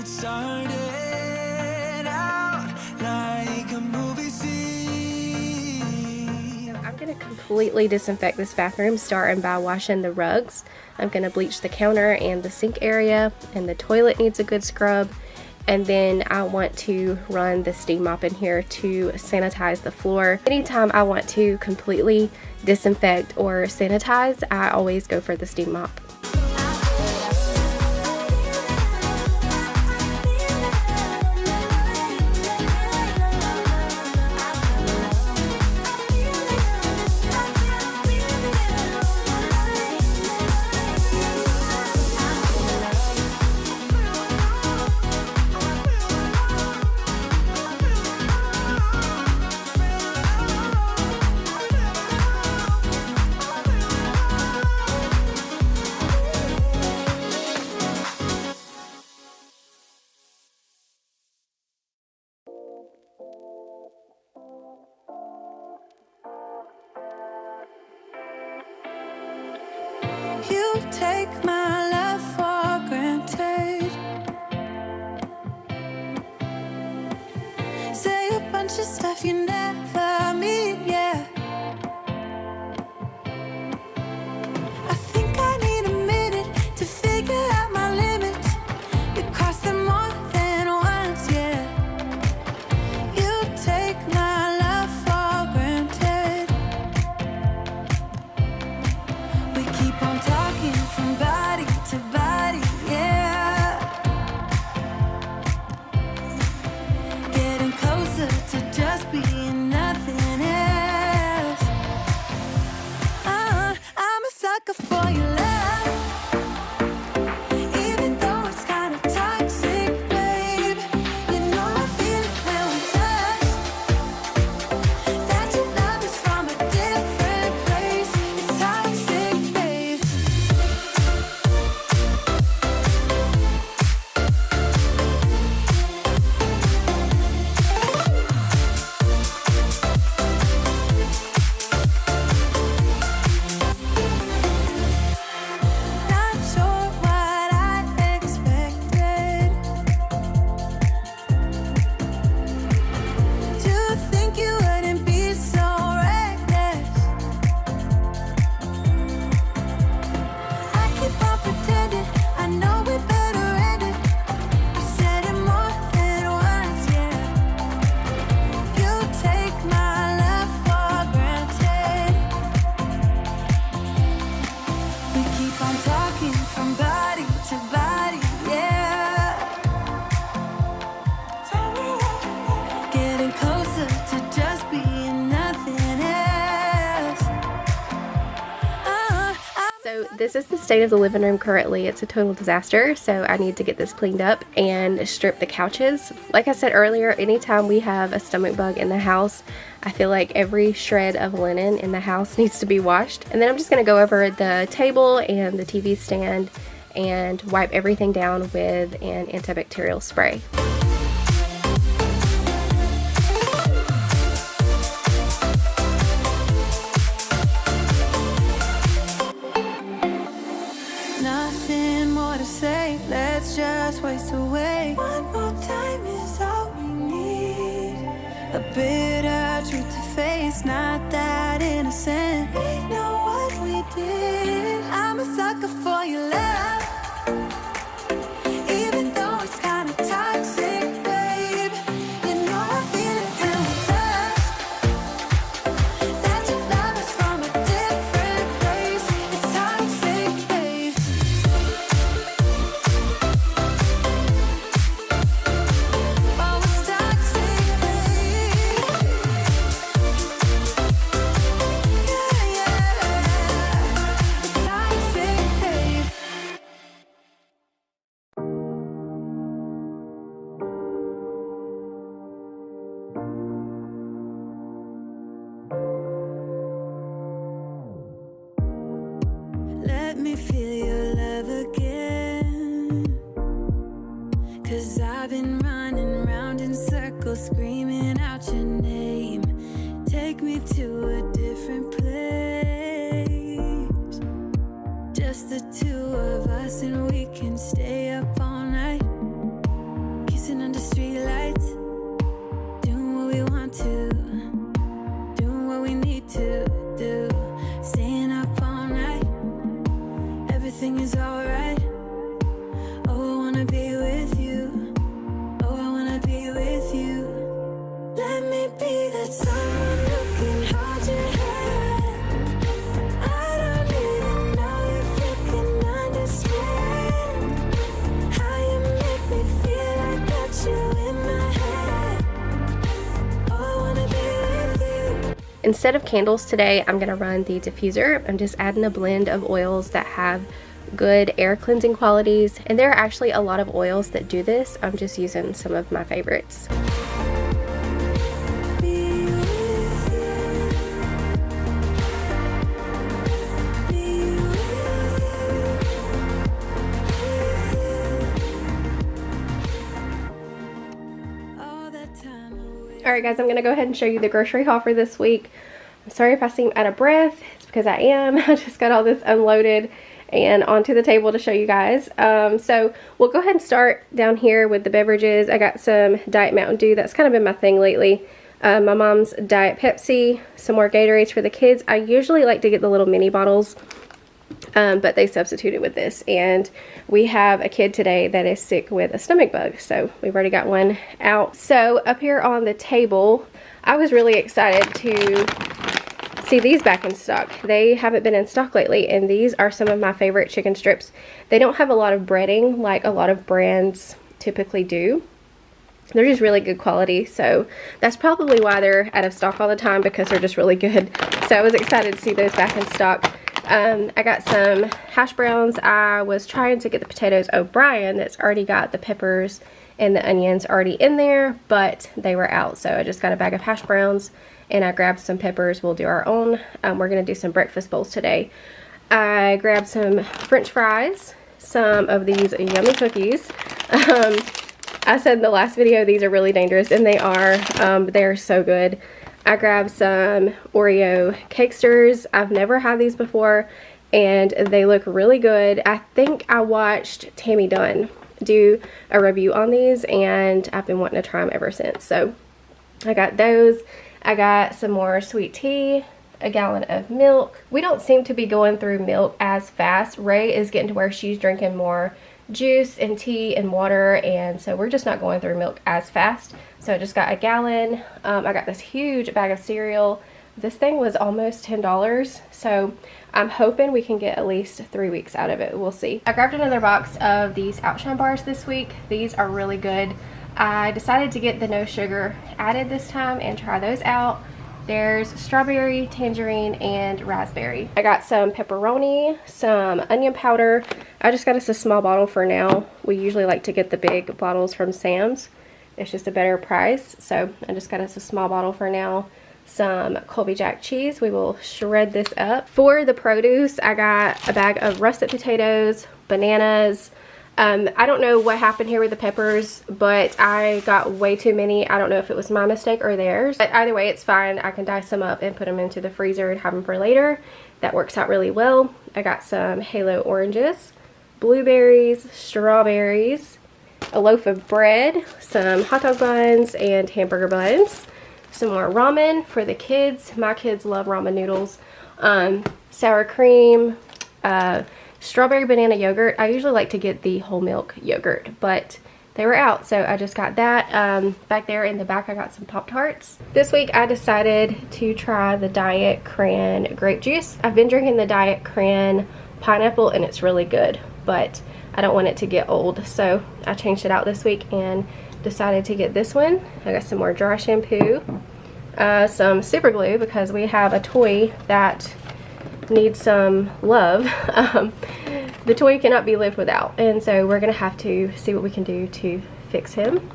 It started out like a movie scene. I'm going to completely disinfect this bathroom, starting by washing the rugs. I'm going to bleach the counter and the sink area, and the toilet needs a good scrub. And then I want to run the steam mop in here to sanitize the floor. Anytime I want to completely disinfect or sanitize, I always go for the steam mop. You take my love for granted. Say a bunch of stuff you never mean, yeah. I think I need a minute to figure out my limits. You cross them more than once, yeah. You take my love for granted. We keep on talking from body to body, yeah. Getting closer to just being nothing else. I'm a sucker for your love, even though it's kind of toxic, babe. You know I feel it when we touch, that your love is from a different place. It's toxic, babe. Not sure what I expected. To think you wouldn't be so reckless. I keep on pretending I know we better end it. I said it more than once, yeah. You take my love for granted. We keep on talking from body to body, yeah. Getting closer to just being nothing else. So this is the state of the living room currently. It's a total disaster, so I need to get this cleaned up and strip the couches. Like I said earlier, anytime we have a stomach bug in the house, I feel like every shred of linen in the house needs to be washed. And then I'm just going to go over the table and the TV stand and wipe everything down with an antibacterial spray. Nothing more to say, let's just waste away. One more time is all we need. A bitter truth to face, not that innocent. We know what we did. I'm a sucker for your love, even though it's kind of toxic, babe. You know I feel it when we touch, that your love is from a different place. It's toxic, babe. Oh, it's toxic, babe. Yeah, yeah. It's toxic, babe. Let me feel your love again. 'Cause I've been running round in circles, screaming out your name. Take me to a different place. Just the two of us, and we can stay up all night. wanna be with you. Oh, I wanna be with you. Let me be that someone who can hold your hand. I don't even know if you can understand how you make me feel. I got you in my head. Oh, I wanna be with you. Instead of candles today, I'm gonna run the diffuser. I'm just adding a blend of oils that have good air cleansing qualities, and there are actually a lot of oils that do this. I'm just using some of my favorites. Be with you. Be with you. All that time away. Alright guys, I'm gonna go ahead and show you the grocery haul for this week. I'm sorry if I seem out of breath. It's because I am. I just got all this unloaded and onto the table to show you guys. So we'll go ahead and start down here with the beverages. I got some Diet Mountain Dew. That's kind of been my thing lately. My mom's Diet Pepsi, some more Gatorades for the kids. I usually like to get the little mini bottles, but they substituted with this. And we have a kid today that is sick with a stomach bug, so we've already got one out. So up here on the table, I was really excited to see these back in stock. They haven't been in stock lately, and these are some of my favorite chicken strips. They don't have a lot of breading like a lot of brands typically do. They're just really good quality, so that's probably why they're out of stock all the time, because they're just really good. So I was excited to see those back in stock. I got some hash browns. I was trying to get the potatoes O'Brien that's already got the peppers and the onions already in there, but they were out, so I just got a bag of hash browns and I grabbed some peppers. We'll do our own. We're gonna do some breakfast bowls today. I grabbed some French fries, some of these yummy cookies. I said in the last video these are really dangerous, and they are. They're so good. I grabbed some Oreo cakesters. I've never had these before, and they look really good. I think I watched Tammy Dunn do a review on these, and I've been wanting to try them ever since. So I got those. I got some more sweet tea, a gallon of milk. We don't seem to be going through milk as fast. Ray is getting to where she's drinking more juice and tea and water, and so we're just not going through milk as fast. So I just got a gallon. I got this huge bag of cereal. This thing was almost $10, so I'm hoping we can get at least 3 weeks out of it. We'll see. I grabbed another box of these Outshine bars this week. These are really good. I decided to get the no sugar added this time and try those out. There's strawberry, tangerine, and raspberry. I got some pepperoni, some onion powder. I just got us a small bottle for now. We usually like to get the big bottles from Sam's. It's just a better price, so I just got us a small bottle for now. Some Colby Jack cheese. We will shred this up. For the produce, I got a bag of russet potatoes, bananas. I don't know what happened here with the peppers, but I got way too many. I don't know if it was my mistake or theirs, but either way, it's fine. I can dice them up and put them into the freezer and have them for later. That works out really well. I got some Halo oranges, blueberries, strawberries, a loaf of bread, some hot dog buns and hamburger buns, some more ramen for the kids. My kids love ramen noodles, sour cream, strawberry banana yogurt. I usually like to get the whole milk yogurt, but they were out, so I just got that. Back there in the back, I got some Pop-Tarts. This week, I decided to try the Diet Cran grape juice. I've been drinking the Diet Cran pineapple, and it's really good, but I don't want it to get old, so I changed it out this week and decided to get this one. I got some more dry shampoo, some super glue, because we have a toy that needs some love. The toy cannot be lived without, and so we're gonna have to see what we can do to fix him.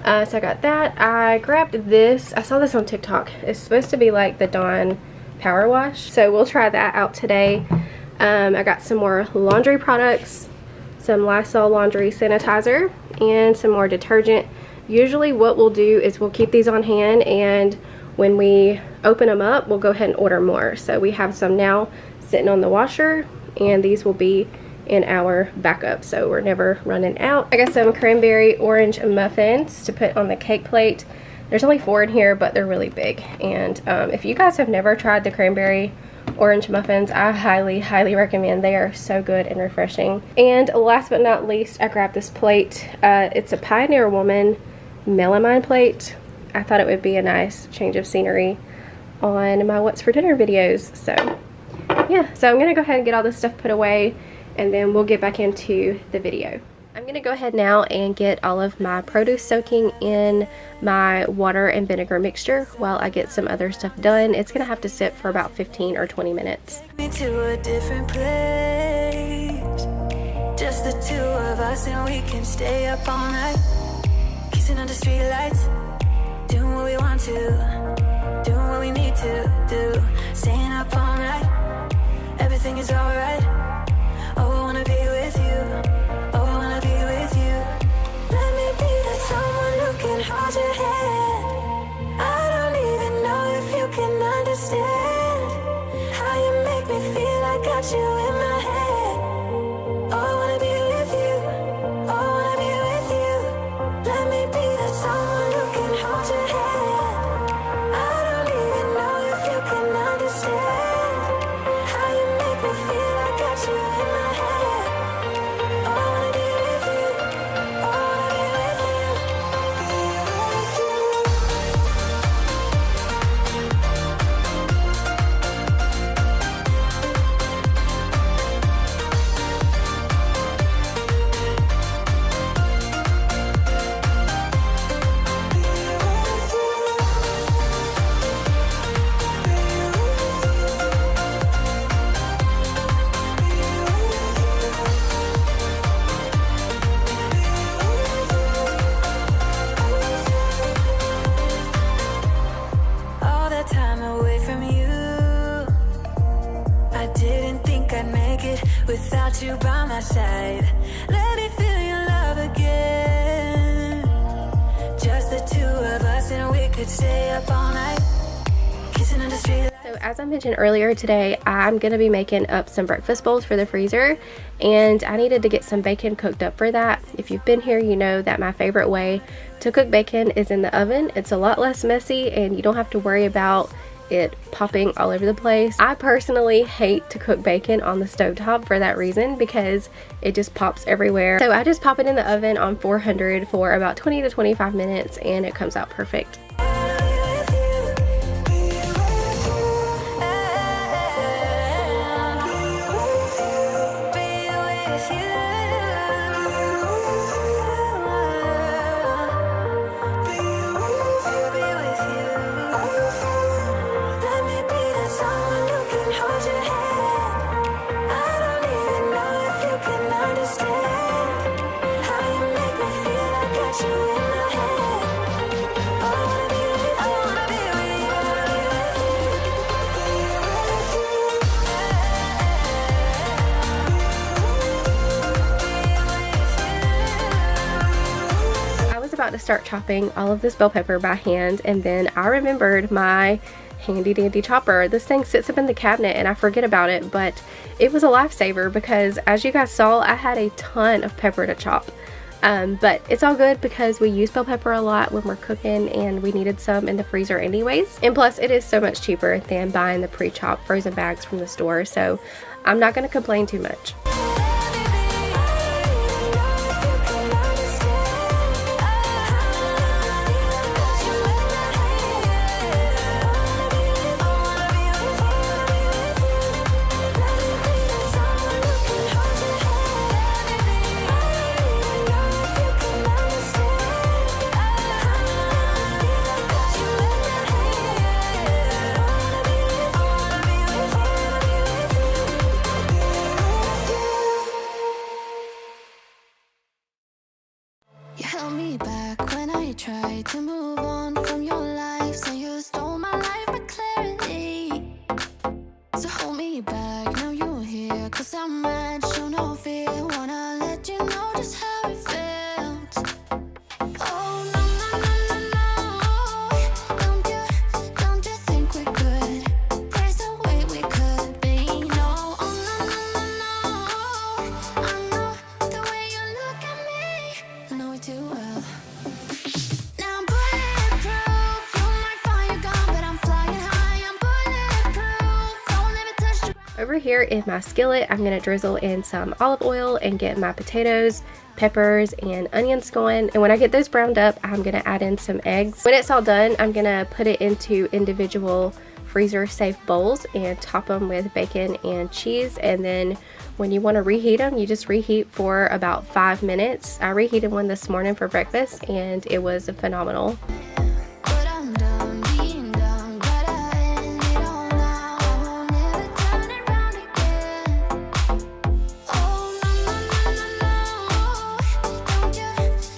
So I got that. I grabbed this. I saw this on TikTok. It's supposed to be like the Dawn Power Wash, so we'll try that out today. I got some more laundry products, some Lysol laundry sanitizer, and some more detergent. Usually what we'll do is we'll keep these on hand, and when we open them up, we'll go ahead and order more. So we have some now sitting on the washer, and these will be in our backup, so we're never running out. I got some cranberry orange muffins to put on the cake plate. There's only 4 in here, but they're really big. And if you guys have never tried the cranberry orange muffins. I highly recommend. They are so good and refreshing. And last but not least, I grabbed this plate. It's a Pioneer Woman melamine plate. I thought it would be a nice change of scenery on my what's for dinner videos. So yeah, so I'm gonna go ahead and get all this stuff put away, and then we'll get back into the video. I'm gonna go ahead now and get all of my produce soaking in my water and vinegar mixture while I get some other stuff done. It's gonna have to sit for about 15 or 20 minutes. Me to a different place. Just the two of us, and we can stay up all night, kissing under streetlights, doing what we want to, doing what we need to do, staying up all night. Everything is alright. Oh, I wanna be with you. Oh, I wanna be with you. Let me be that someone who can hold your hand. I don't even know if you can understand how you make me feel. I got you in my head. Oh, I wanna be with you. Oh, I wanna be with you. Let me be that someone who can hold your hand. I don't even know if you can understand how you make me feel. I got you in my head. Oh, I wanna be with you. Oh, I wanna be with you. Be with you. All that time away from you, I didn't think I'd make it without you by my side. Let me feel your love again. Just the two of us, and we could stay up all night, kissing under streetlights. So as I mentioned earlier today, I'm going to be making up some breakfast bowls for the freezer, and I needed to get some bacon cooked up for that. If you've been here, you know that my favorite way to cook bacon is in the oven. It's a lot less messy, and you don't have to worry about it popping all over the place. I personally hate to cook bacon on the stovetop for that reason, because it just pops everywhere. So I just pop it in the oven on 400 for about 20 to 25 minutes, and it comes out perfect. About to start chopping all of this bell pepper by hand, and then I remembered my handy dandy chopper. This thing sits up in the cabinet and I forget about it, but it was a lifesaver because, as you guys saw, I had a ton of pepper to chop. But it's all good because we use bell pepper a lot when we're cooking, and we needed some in the freezer anyways. And plus, it is so much cheaper than buying the pre-chopped frozen bags from the store, so I'm not going to complain too much. You held me back when I tried to move on from your life. So you stole my life with clarity. So hold me back, now you're here. 'Cause I'm mad, show no fear. Wanna let you know just how it felt. Oh no, no, no, no, no. Don't you think we're good? There's no way we could be. No, oh no, no, no, no. I know the way you look at me. I know it too well. Now I'm bulletproof. You might find you're gone, but I'm flying high. I'm bulletproof. Don't ever touch over here in my skillet, I'm going to drizzle in some olive oil and get my potatoes, peppers, and onions going. And when I get those browned up, I'm going to add in some eggs. When it's all done, I'm going to put it into individual freezer safe bowls and top them with bacon and cheese. And then when you want to reheat them, you just reheat for about 5 minutes. I reheated one this morning for breakfast and it was phenomenal. But I'm done being done, glad I end it all now. I won't ever turn it round again. Oh no,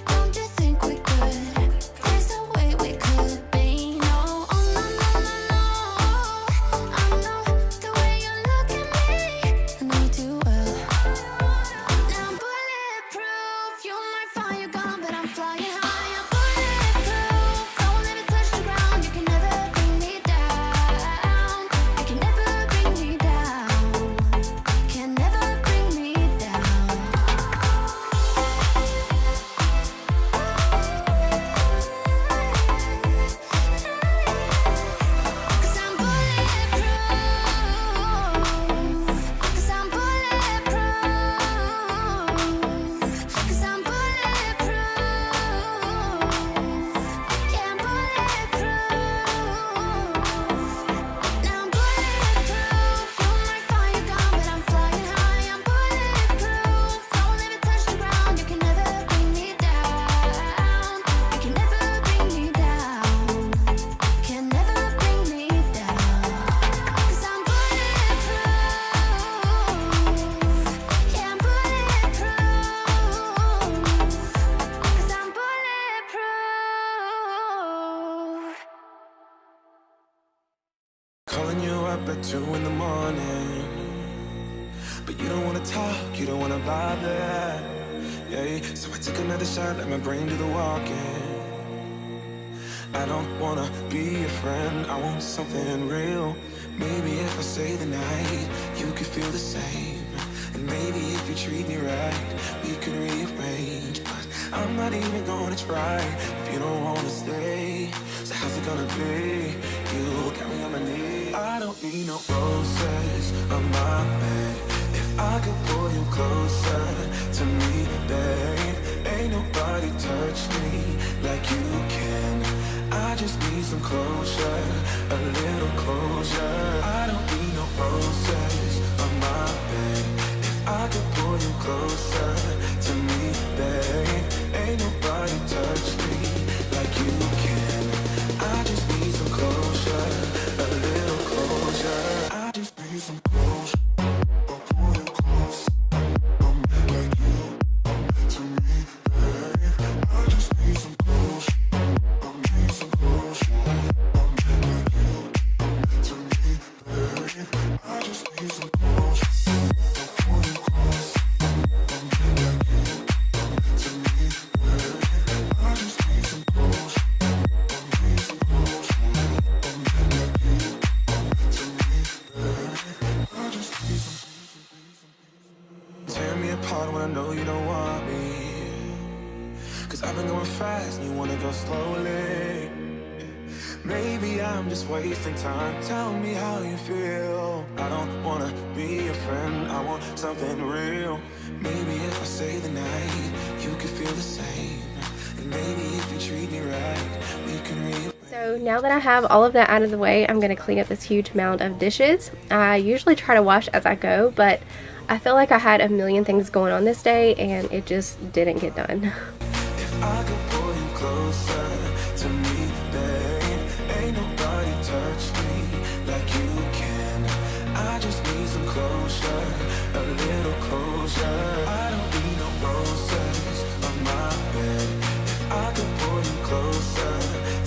don't you think we could? There's no way we could be. No, oh no, I know the way you look at me, I know you too well. Now I'm bulletproof, you might find you're gone, but I'm flying high. I'm bulletproof, don't let it touch the ground. You can never bring me down. You can never bring me down. Can never bring me down. 'Cause I'm bulletproof. 'Cause I'm bulletproof. 'Cause I'm bulletproof. Yeah, I'm bulletproof. Now I'm bulletproof. You might find you're gone, but I'm flying high. I'm bulletproof. Don't let it touch the ground. You can never bring me down. You can never bring me down. Can never bring me down. 'Cause I'm bulletproof. Yeah, I'm bulletproof. 'Cause I'm bulletproof. Calling you up at 2 in the morning, but you don't wanna talk, you don't wanna bother. Yeah, so I take another shot, let my brain do the walking. I don't wanna be a friend, I want something real. Maybe if I stay the night, you could feel the same. And maybe if you treat me right, we could rearrange. But I'm not even gonna try if you don't wanna stay. So how's it gonna be? You got me on my knees. I don't need no roses on my bed. If I could pull you closer to me, babe, ain't nobody touch me like you can. I just need some closure, a little closure. I don't need no roses on my bed. If I could pull you closer to me, babe, ain't nobody touch me like you can. I just need some closure, a little closure. I just need some closure. I'll pull you close, like you to me, babe. I just need some closure. I need some closure, like you to me, babe. I just need some closure. I'll pull you close, like you to me, babe. I just need some closure. I need some closure, like you to me, babe. I just need some. Tear me apart when I know you don't want me. 'Cause I've been going fast and you wanna go slowly. Maybe I'm just wasting time. Tell me how you feel. I don't wanna be a friend, I want something real. Maybe if I stay the night, you could feel the same. And maybe if you treat me right, we can So now that I have all of that out of the way, I'm going to clean up this huge mound of dishes. I usually try to wash as I go, but I feel like I had a million things going on this day and it just didn't get done. If I could pull you closer to me, babe, ain't nobody touch me like you can. I just need some closure, a little closure. I don't need no roses on my bed. If I could pull you closer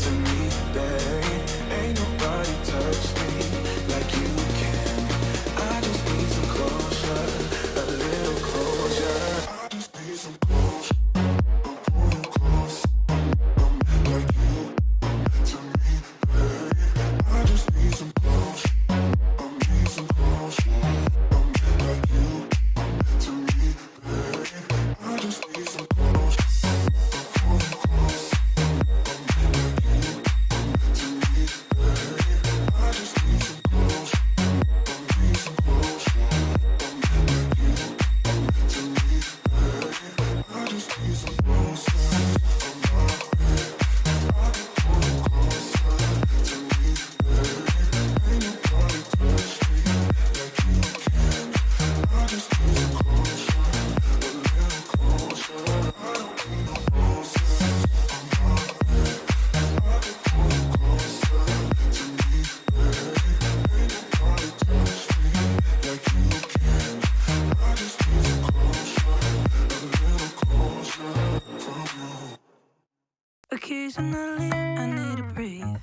to me, babe, ain't nobody touch me like you can. I just need some closure, a little closure. I just need some closure. Occasionally, I need to breathe.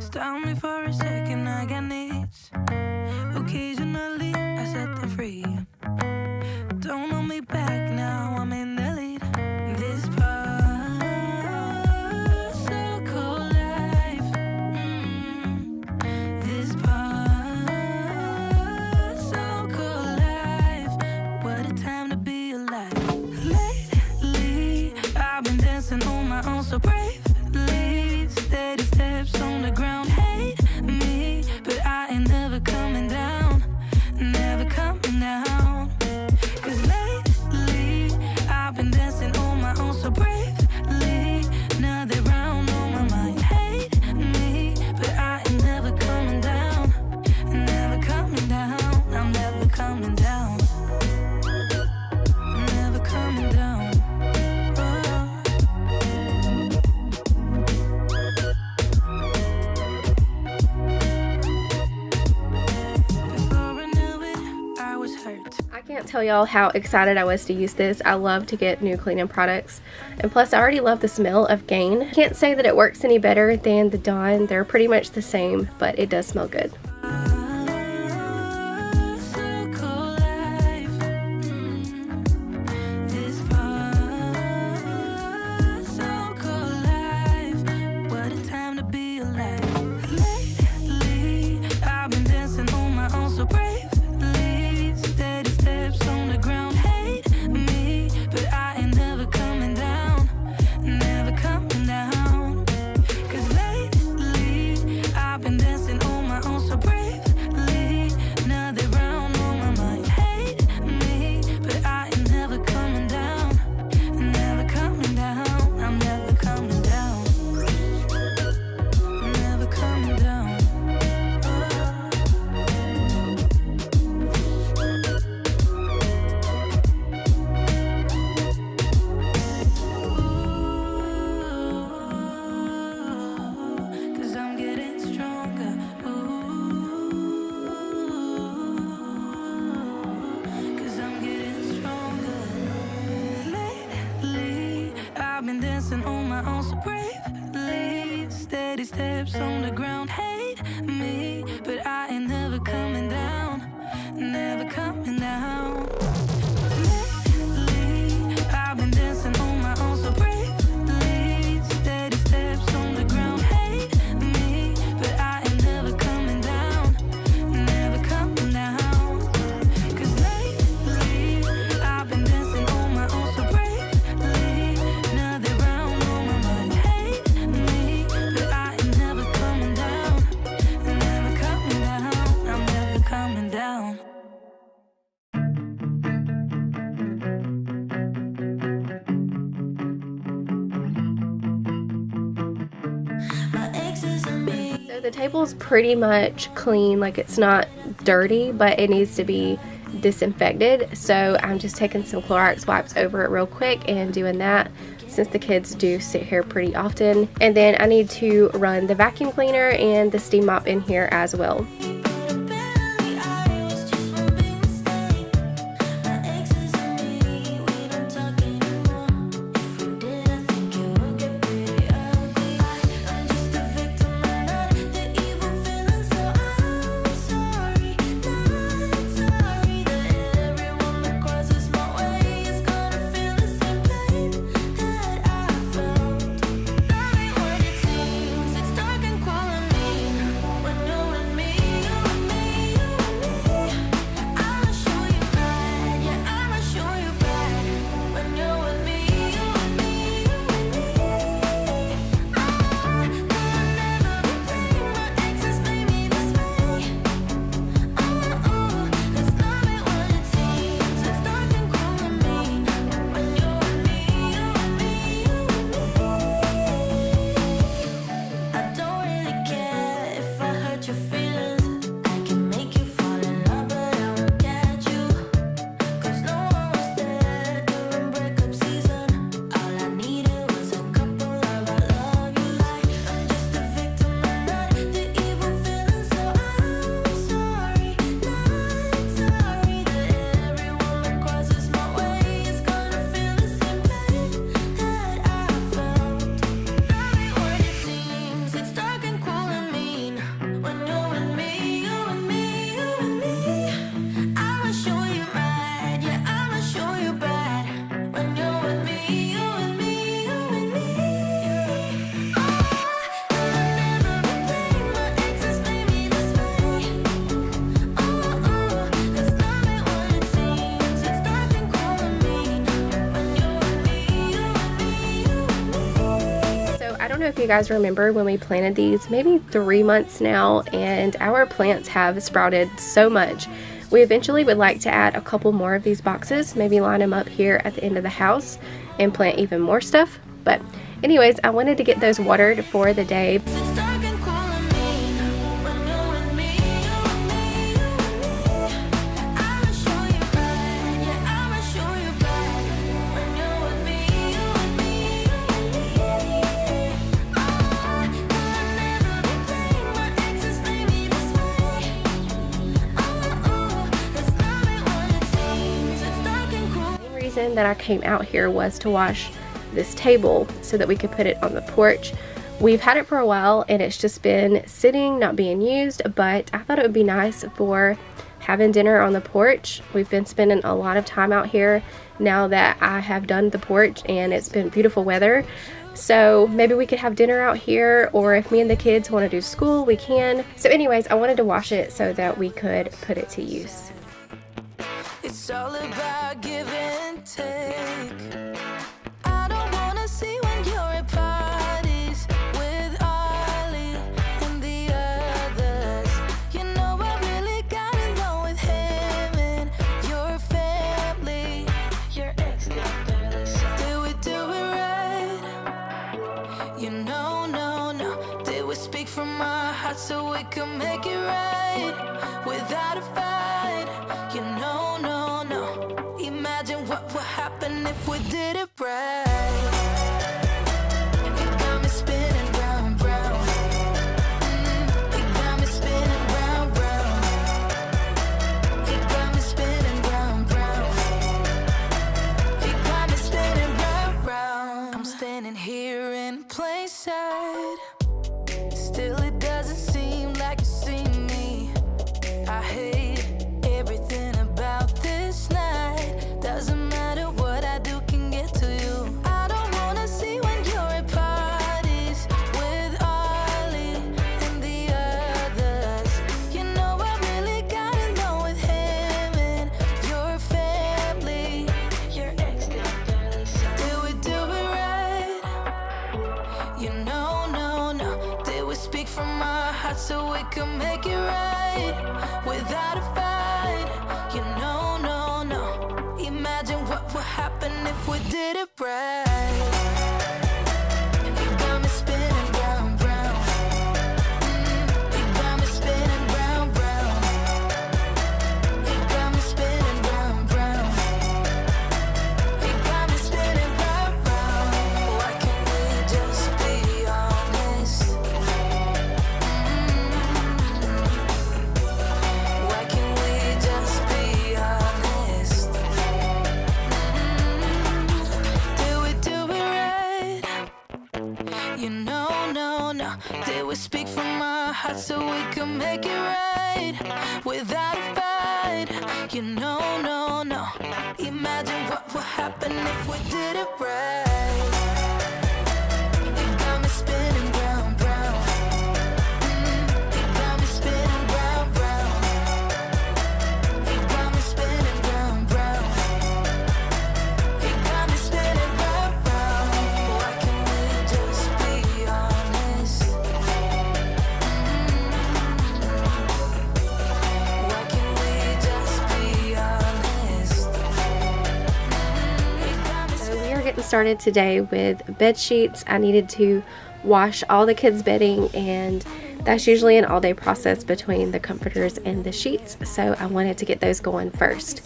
Stop me for a second, I got needs. Occasionally, I set them free. Don't hold me back now, I'm in the lead. This part, so cold life. This part, so cold life. What a time to be alive. Lately, I've been dancing on my own so bravely. Steady steps on the ground, hate me, but I ain't never coming down, never coming down. Cause lately, I've been dancing on my own so bravely. Now they're round on my mind, hate me, but I ain't never coming down, never coming down. I'm never coming down, never coming down. Before I knew it, I was hurt. I can't tell y'all how excited I was to use this. I love to get new cleaning products, and plus I already love the smell of Gain. Can't say that it works any better than the Dawn. They're pretty much the same, but it does smell good. So cold life. This part, so cold life. What a time to be alive. Lately, I've been dancing on my own so bravely. Steady steps on the ground, hate me, but I ain't never coming down, never coming down. Cause lately, I've been dancing on my own so bravely. Now they're round on my mind, hate me, but I ain't never coming down, never coming down. I'm never coming down, never coming down. Cause I'm getting stronger. Cause I'm getting stronger. Lately, I've been dancing on my own so bravely. Steady steps on the ground, hate me, but I ain't never coming down, never coming down. Lately, I've been dancing on my own so bravely. Steady steps on the ground, hate me, but I ain't never coming down, never coming down. Cause lately, I've been dancing on my own so bravely. Now they're round on my mind, hate me, but I ain't never coming down, never coming down. I'm never coming down. My exes and me. So the table's pretty much clean, like it's not dirty, but it needs to be disinfected. So I'm just taking some Clorox wipes over it real quick and doing that, since the kids do sit here pretty often. And then I need to run the vacuum cleaner and the steam mop in here as well. It's dark and calling me when you're with me. don't know if you guys remember when we planted these, maybe 3 months now, and our plants have sprouted so much. We eventually would like to add a couple more of these boxes, maybe line them up here at the end of the house and plant even more stuff. But anyways, I wanted to get those watered for the day. It's dark and cool on me when you're with me, I'ma show you right, yeah, I'ma show you right when you're with me, Oh, I'll never be playing my exes, baby, this way. That's not what it seems. It's dark and cool. The main reason that I came out here was to wash this table so that we could put it on the porch. We've had it for a while and it's just been sitting, not being used, but I thought it would be nice for having dinner on the porch. We've been spending a lot of time out here now that I have done the porch and it's been beautiful weather. So maybe we could have dinner out here, or if me and the kids want to do school, we can. So anyways, I wanted to wash it so that we could put it to use. It's all about give and take. I don't wanna see when you're at parties with Ollie and the others. You know I really got along with him and your family. Your ex did barely say. Did we do it right? You know, no. Did we speak from our hearts so we can make it right without a fight? You know, no. Imagine what would happen if we did it right. You got me spinning round, round. You got me spinning round, round. You got me spinning round, round. You got me spinning round, round. I'm standing here in plain sight. Still it doesn't seem like you see me. I hate everything about this night. Doesn't matter what I do can get to you. I don't wanna see when you're at parties with Ollie and the others. You know I really got along with him and your family. Your ex did barely say. Did we do it right? You know, no. Did we speak from our hearts so we can make it right without a fight? You know, no. Imagine what would happen if we did it right. You got me spinning round, round. You got me spinning round, round. You got me spinning round, round. You got me spinning round, round. Why can't we just be honest? Why can't we just be honest? Did we do it right? You know, no. Did we speak from our hearts so we can make it right without a fight? You know, no. Imagine what would happen if we did it right. You got me spinning round, round. You got me spinning round, round. You got me spinning round, round. You got me spinning round, round. Why can't we just be honest? Why can't we just be honest? So we are getting started today with bed sheets. I needed to wash all the kids' bedding, and that's usually an all-day process between the comforters and the sheets, so I wanted to get those going first.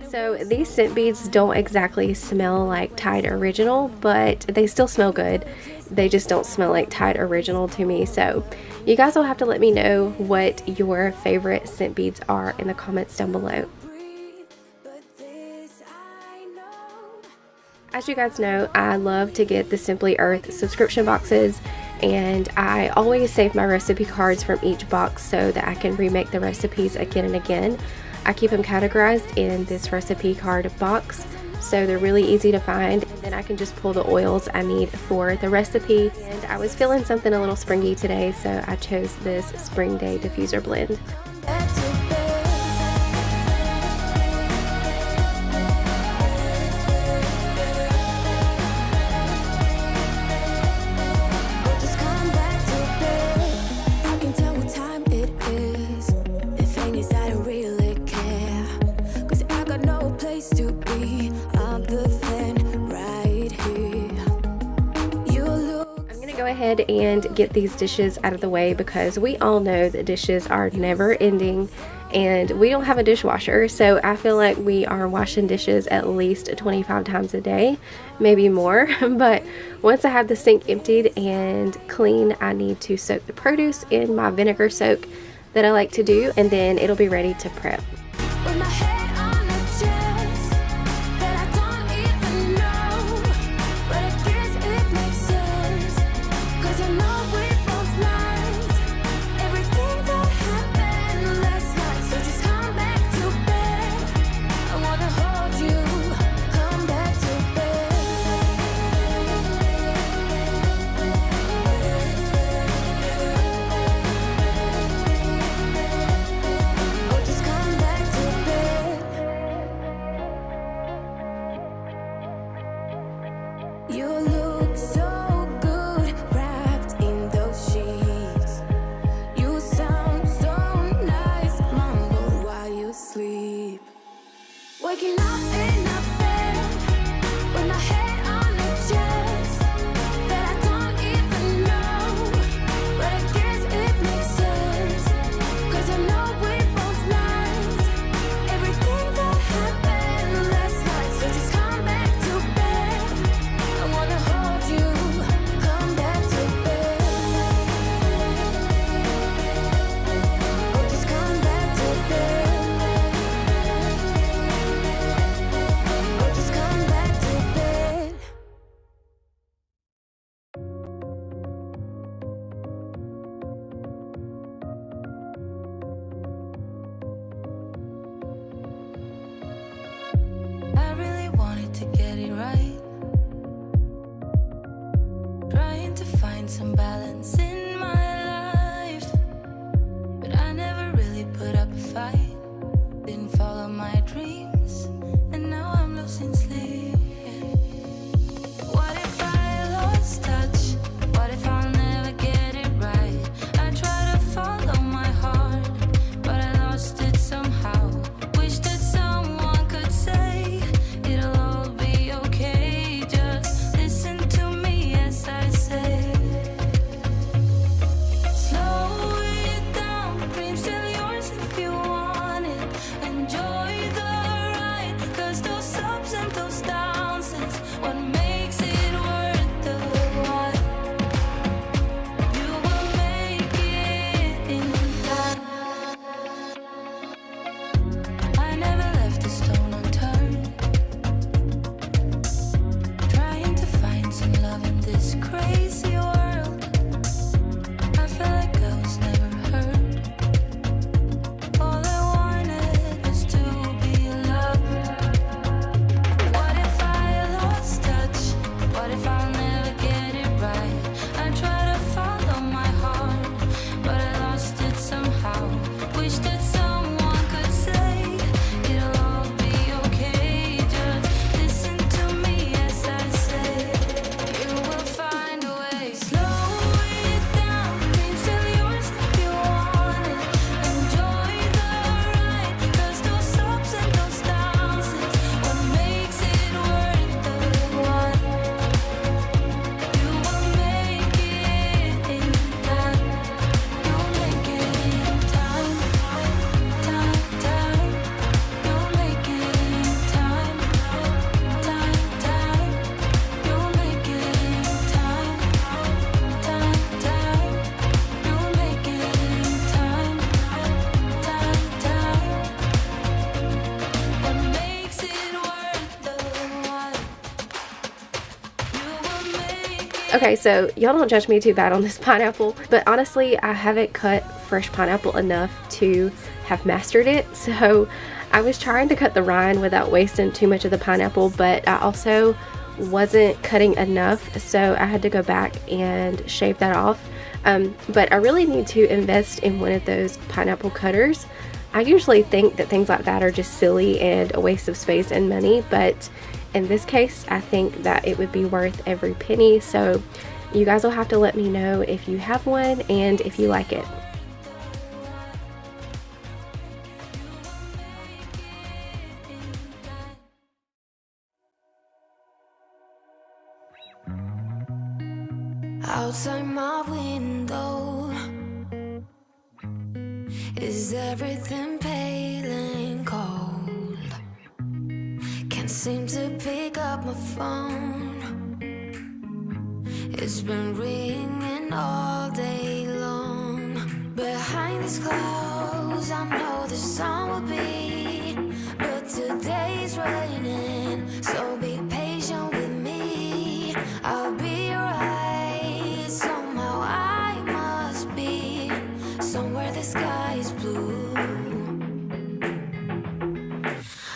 So these scent beads don't exactly smell like Tide Original, but they still smell good. They just don't smell like Tide Original to me. So you guys will have to let me know what your favorite scent beads are in the comments down below. As you guys know, I love to get the Simply Earth subscription boxes, and I always save my recipe cards from each box so that I can remake the recipes again and again. I keep them categorized in this recipe card box, so they're really easy to find, and then I can just pull the oils I need for the recipe. And I was feeling something a little springy today, so I chose this Spring Day Diffuser Blend. ahead and get these dishes out of the way because we all know that dishes are never ending and we don't have a dishwasher, so I feel like we are washing dishes at least 25 times a day, maybe more. But once I have the sink emptied and clean, I need to soak the produce in my vinegar soak that I like to do, and then it'll be ready to prep. With my head on the chest that I don't even know, but I guess it makes sense, 'cause I know we both liked everything that happened last night. So just come back to bed. I wanna hold you. Come back to bed. Oh, just come back to bed. You look so good wrapped in those sheets. You sound so nice, mumble while you sleep. Waking up in a bed with my head on the chest that I don't even know, but I guess it makes sense, 'cause I know we both liked everything that happened last night. So just come back to bed. I wanna hold you. Come back to bed. Oh, just come back to bed. Oh, just come back to bed. I really wanted to get it right, trying to find some balance in my life, but I never really put up a fight, didn't follow my dreams, and now I'm losing sleep. What if I lost touch? What if I'll never get it right? I try to follow my heart, but I lost it somehow. Wish that someone could say it'll all be okay. Just listen to me as I say. Slow it down, dreams still yours if you want it. Enjoy the ride, 'cause those ups and those downs is what makes it worth the while. You will make it in time. I never left a stone unturned, trying to find some love in this crazy world. I feel like I was never heard. All I wanted was to be loved. What if I lost touch? What if I'll never get it right? I try to follow my heart, but I lost it somehow. Wish that someone could say it'll all be okay. Just listen to me as I say. You will find a way. Slow it down, dreams still yours if you want it. Enjoy the ride, 'cause those ups and those downs is what makes it worth the while. You will make it in time. You'll make it in time. Time, time. You'll make it in time. Time, time. You'll make it in time. Time, time. You'll make it in time. Time, time. What makes it worth the while. You will make it. Okay, so y'all don't judge me too bad on this pineapple, but honestly, I haven't cut fresh pineapple enough to have mastered it. So I was trying to cut the rind without wasting too much of the pineapple, but I also wasn't cutting enough, so I had to go back and shave that off. But I really need to invest in one of those pineapple cutters. I usually think that things like that are just silly and a waste of space and money, but in this case, I think that it would be worth every penny. So you guys will have to let me know if you have one and if you like it. Outside my window, is everything pale and cold? Can't seem to pick up my phone. It's been ringing all day long. Behind these clouds, I know the sun will be, but today's raining, so be patient with me. I'll be right. Somehow I must be somewhere the sky is blue.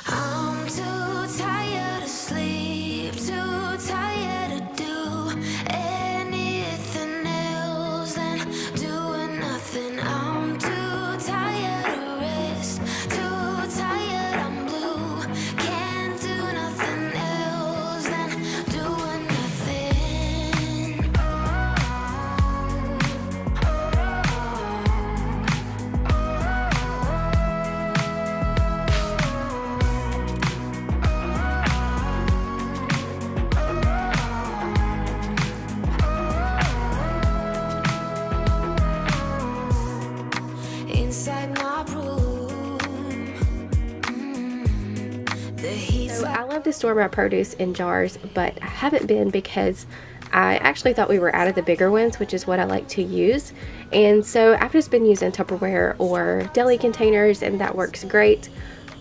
I'm too tired to sleep, too tired to do anything else than doing nothing. I'm too tired to rest, too tired, I'm blue. Can't do nothing else than doing nothing. Inside my room, the heat's So I love to store my produce in jars, but I haven't been because I actually thought we were out of the bigger ones, which is what I like to use. And so I've just been using Tupperware or deli containers, and that works great.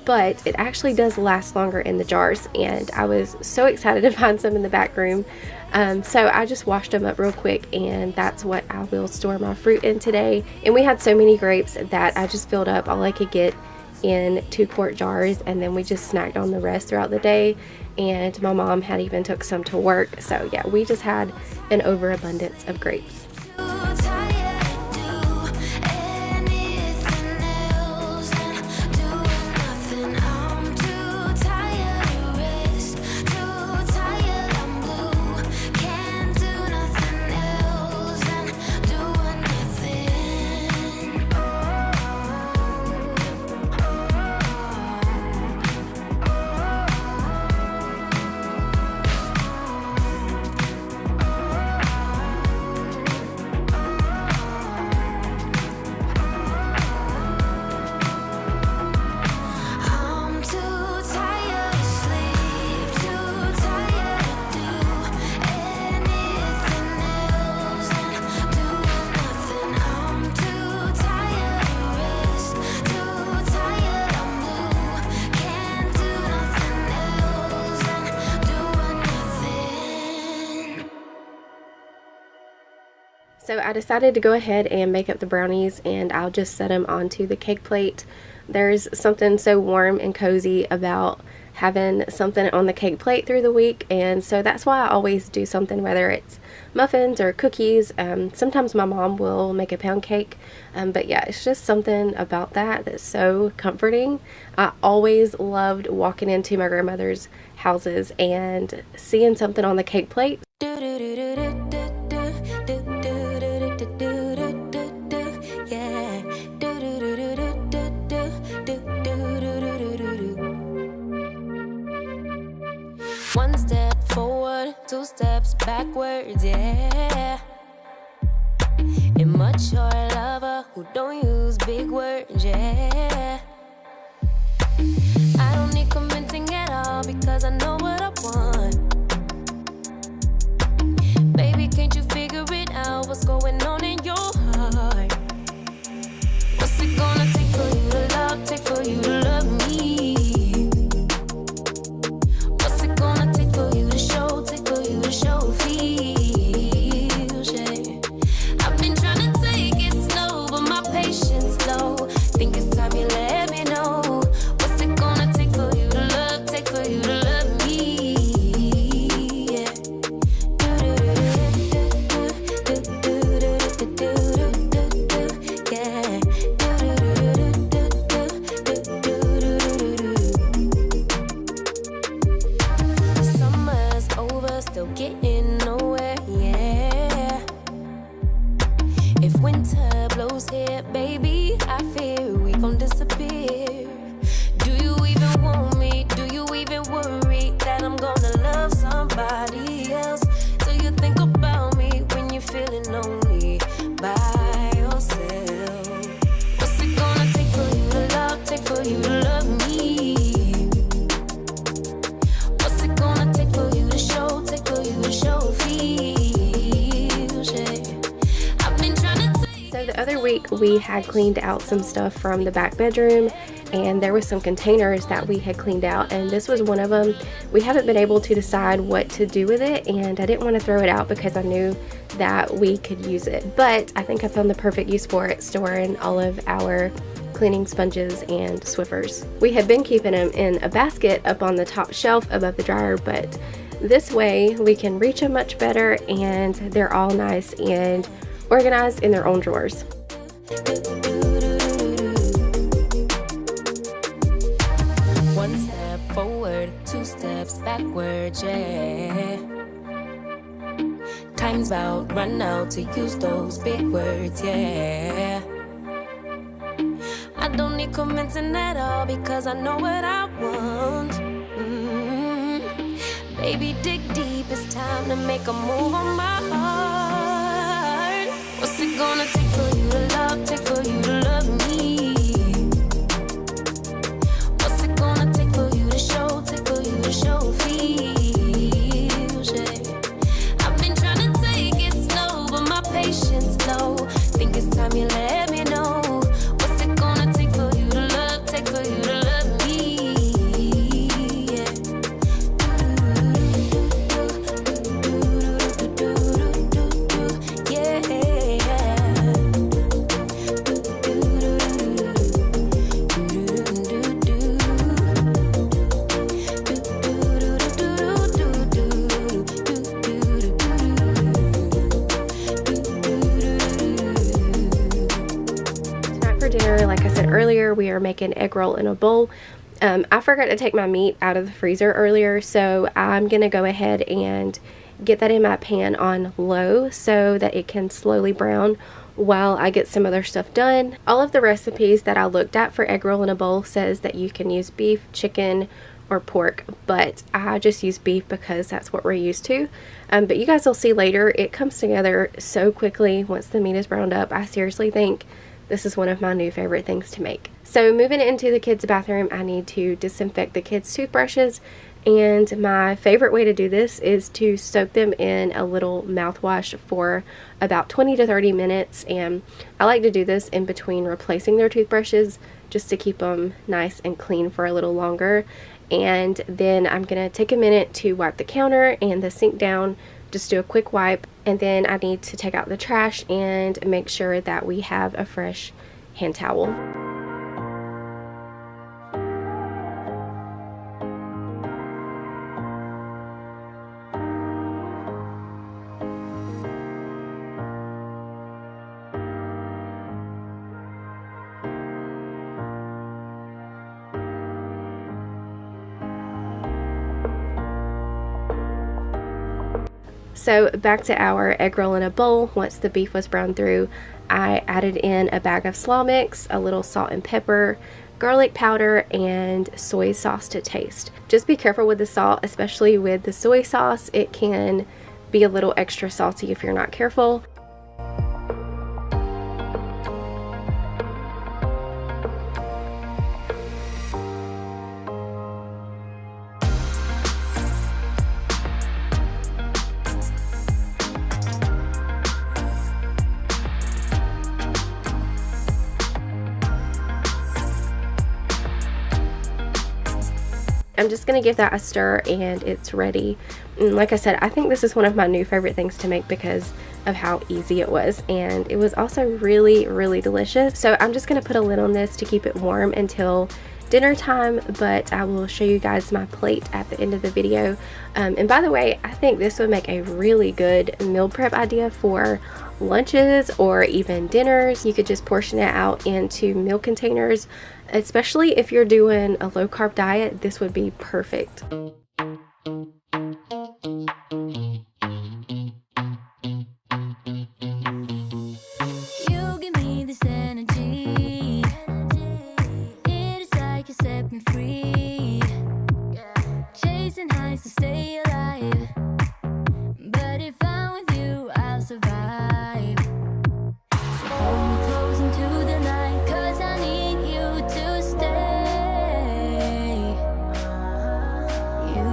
But it actually does last longer in the jars, and I was so excited to find some in the back room. So I just washed them up real quick, and that's what I will store my fruit in today. And we had so many grapes that I just filled up all I could get in 2-quart jars, and then we just snacked on the rest throughout the day. And my mom had even took some to work, so yeah, we just had an overabundance of grapes. too tired to do anything else than doing nothing. I'm too tired to rest, too tired, I'm blue. Can't do nothing else than doing nothing. I'm too tired to sleep, too tired to do anything else than doing nothing. I'm too tired to rest, too tired, I'm blue. Can't do nothing else than doing nothing. So I decided to go ahead and make up the brownies, and I'll just set them onto the cake plate. There's something so warm and cozy about having something on the cake plate through the week, and so that's why I always do something, whether it's muffins or cookies. Sometimes my mom will make a pound cake, but yeah, it's just something about that that's so comforting. I always loved walking into my grandmother's houses and seeing something on the cake plate. One step forward, 2 steps backwards, yeah. Immature lover who don't use big words, yeah. I don't need convincing at all because I know what I want. Baby, can't you figure it out? What's going on in your heart? What's it gonna take for you to love, take for you to love me? What's it gonna take for you to show, take for you to show feels, yeah. I've been trying to take it slow, but my patience low. Think it's time you let me know. What's it gonna take for you to love, take for you to love me? week we had cleaned out some stuff from the back bedroom, and there was some containers that we had cleaned out, and this was one of them. We haven't been able to decide what to do with it, and I didn't want to throw it out because I knew that we could use it, but I think I found the perfect use for it, storing all of our cleaning sponges and Swiffers. We had been keeping them in a basket up on the top shelf above the dryer, but this way we can reach them much better, and they're all nice and organized in their own drawers. One step forward, two steps backwards, yeah. Time's about run out to use those big words, yeah. I don't need convincing at all because I know what I want. Baby, dig deep, it's time to make a move on my heart. What's it gonna take for you to love, take for you to love me? What's it gonna take for you to show, take for you to show feels, yeah. I've been trying to take it slow, but my patience low. Think it's time you let me know. What's it gonna take for you to love, take for you to love me? Yeah. Tonight for dinner, like I said earlier, we are making egg roll in a bowl. I forgot to take my meat out of the freezer earlier, so I'm gonna go ahead and get that in my pan on low so that it can slowly brown while I get some other stuff done. All of the recipes that I looked at for egg roll in a bowl says that you can use beef, chicken, or pork, but I just use beef because that's what we're used to. But you guys will see later, it comes together so quickly once the meat is browned up. I seriously think this is one of my new favorite things to make. So moving into the kids' bathroom, I need to disinfect the kids' toothbrushes, and my favorite way to do this is to soak them in a little mouthwash for about 20 to 30 minutes, and I like to do this in between replacing their toothbrushes just to keep them nice and clean for a little longer. And then I'm gonna take a minute to wipe the counter and the sink down, just do a quick wipe, and then I need to take out the trash and make sure that we have a fresh hand towel. So back to our egg roll in a bowl. Once the beef was browned through, I added in a bag of slaw mix, a little salt and pepper, garlic powder, and soy sauce to taste. Just be careful with the salt, especially with the soy sauce. It can be a little extra salty if you're not careful. I'm just going to give that a stir and it's ready. And like I said, I think this is one of my new favorite things to make because of how easy it was, and it was also really, really delicious. So I'm just going to put a lid on this to keep it warm until dinner time, but I will show you guys my plate at the end of the video. And by the way, I think this would make a really good meal prep idea for lunches or even dinners. You could just portion it out into meal containers, especially if you're doing a low carb diet. This would be perfect. You give me this energy. It is like you set me free. Chasing highs to stay alive. But if I'm with you, I'll survive. So hold me close into the night, 'cause I need you to stay. You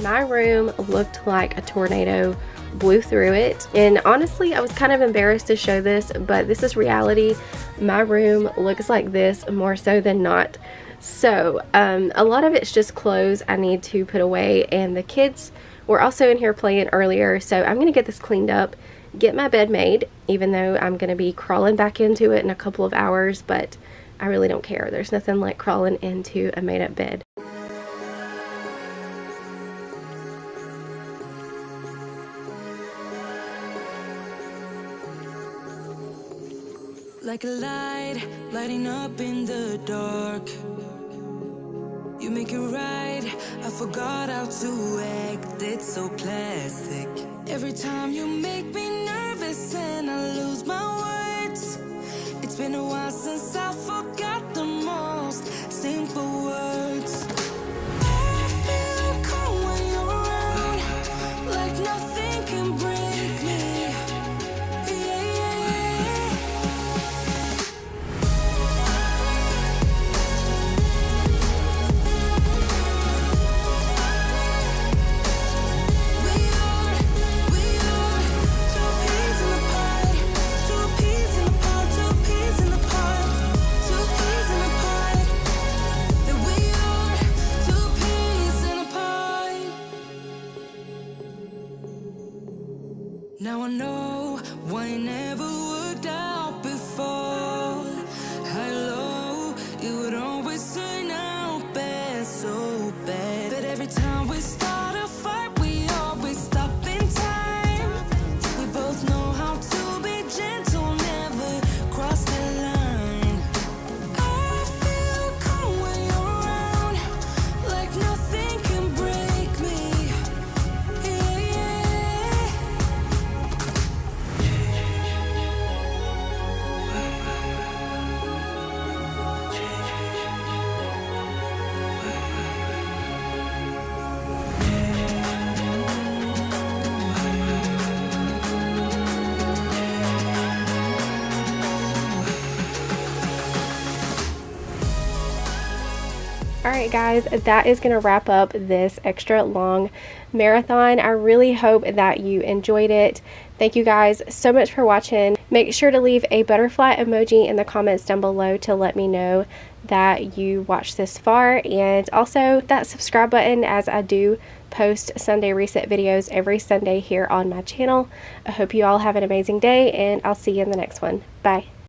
My room looked like a tornado blew through it, and honestly I was kind of embarrassed to show this, but this is reality. My room looks like this more so than not. So a lot of it's just clothes I need to put away, and the kids were also in here playing earlier, so I'm gonna get this cleaned up, get my bed made, even though I'm gonna be crawling back into it in a couple of hours, but I really don't care. There's nothing like crawling into a made up bed. Like a light, lighting up in the dark. You make it right, I forgot how to act. It's so classic. Every time you make me nervous and I lose my words. It's been a while since I forgot the most simple words. I feel calm when you're around, like nothing can break me. Now I know why it never worked out before. High low, it would always turn out bad, so bad. But every time we start a fight, we always stop in time. We both know how to be gentle, never cross the line. I feel calm when you're around, like nothing can break me. Yeah, yeah. Alright guys, that is going to wrap up this extra long marathon. I really hope that you enjoyed it. Thank you guys so much for watching. Make sure to leave a butterfly emoji in the comments down below to let me know that you watched this far, and also that subscribe button, as I do post Sunday reset videos every Sunday here on my channel. I hope you all have an amazing day, and I'll see you in the next one. Bye.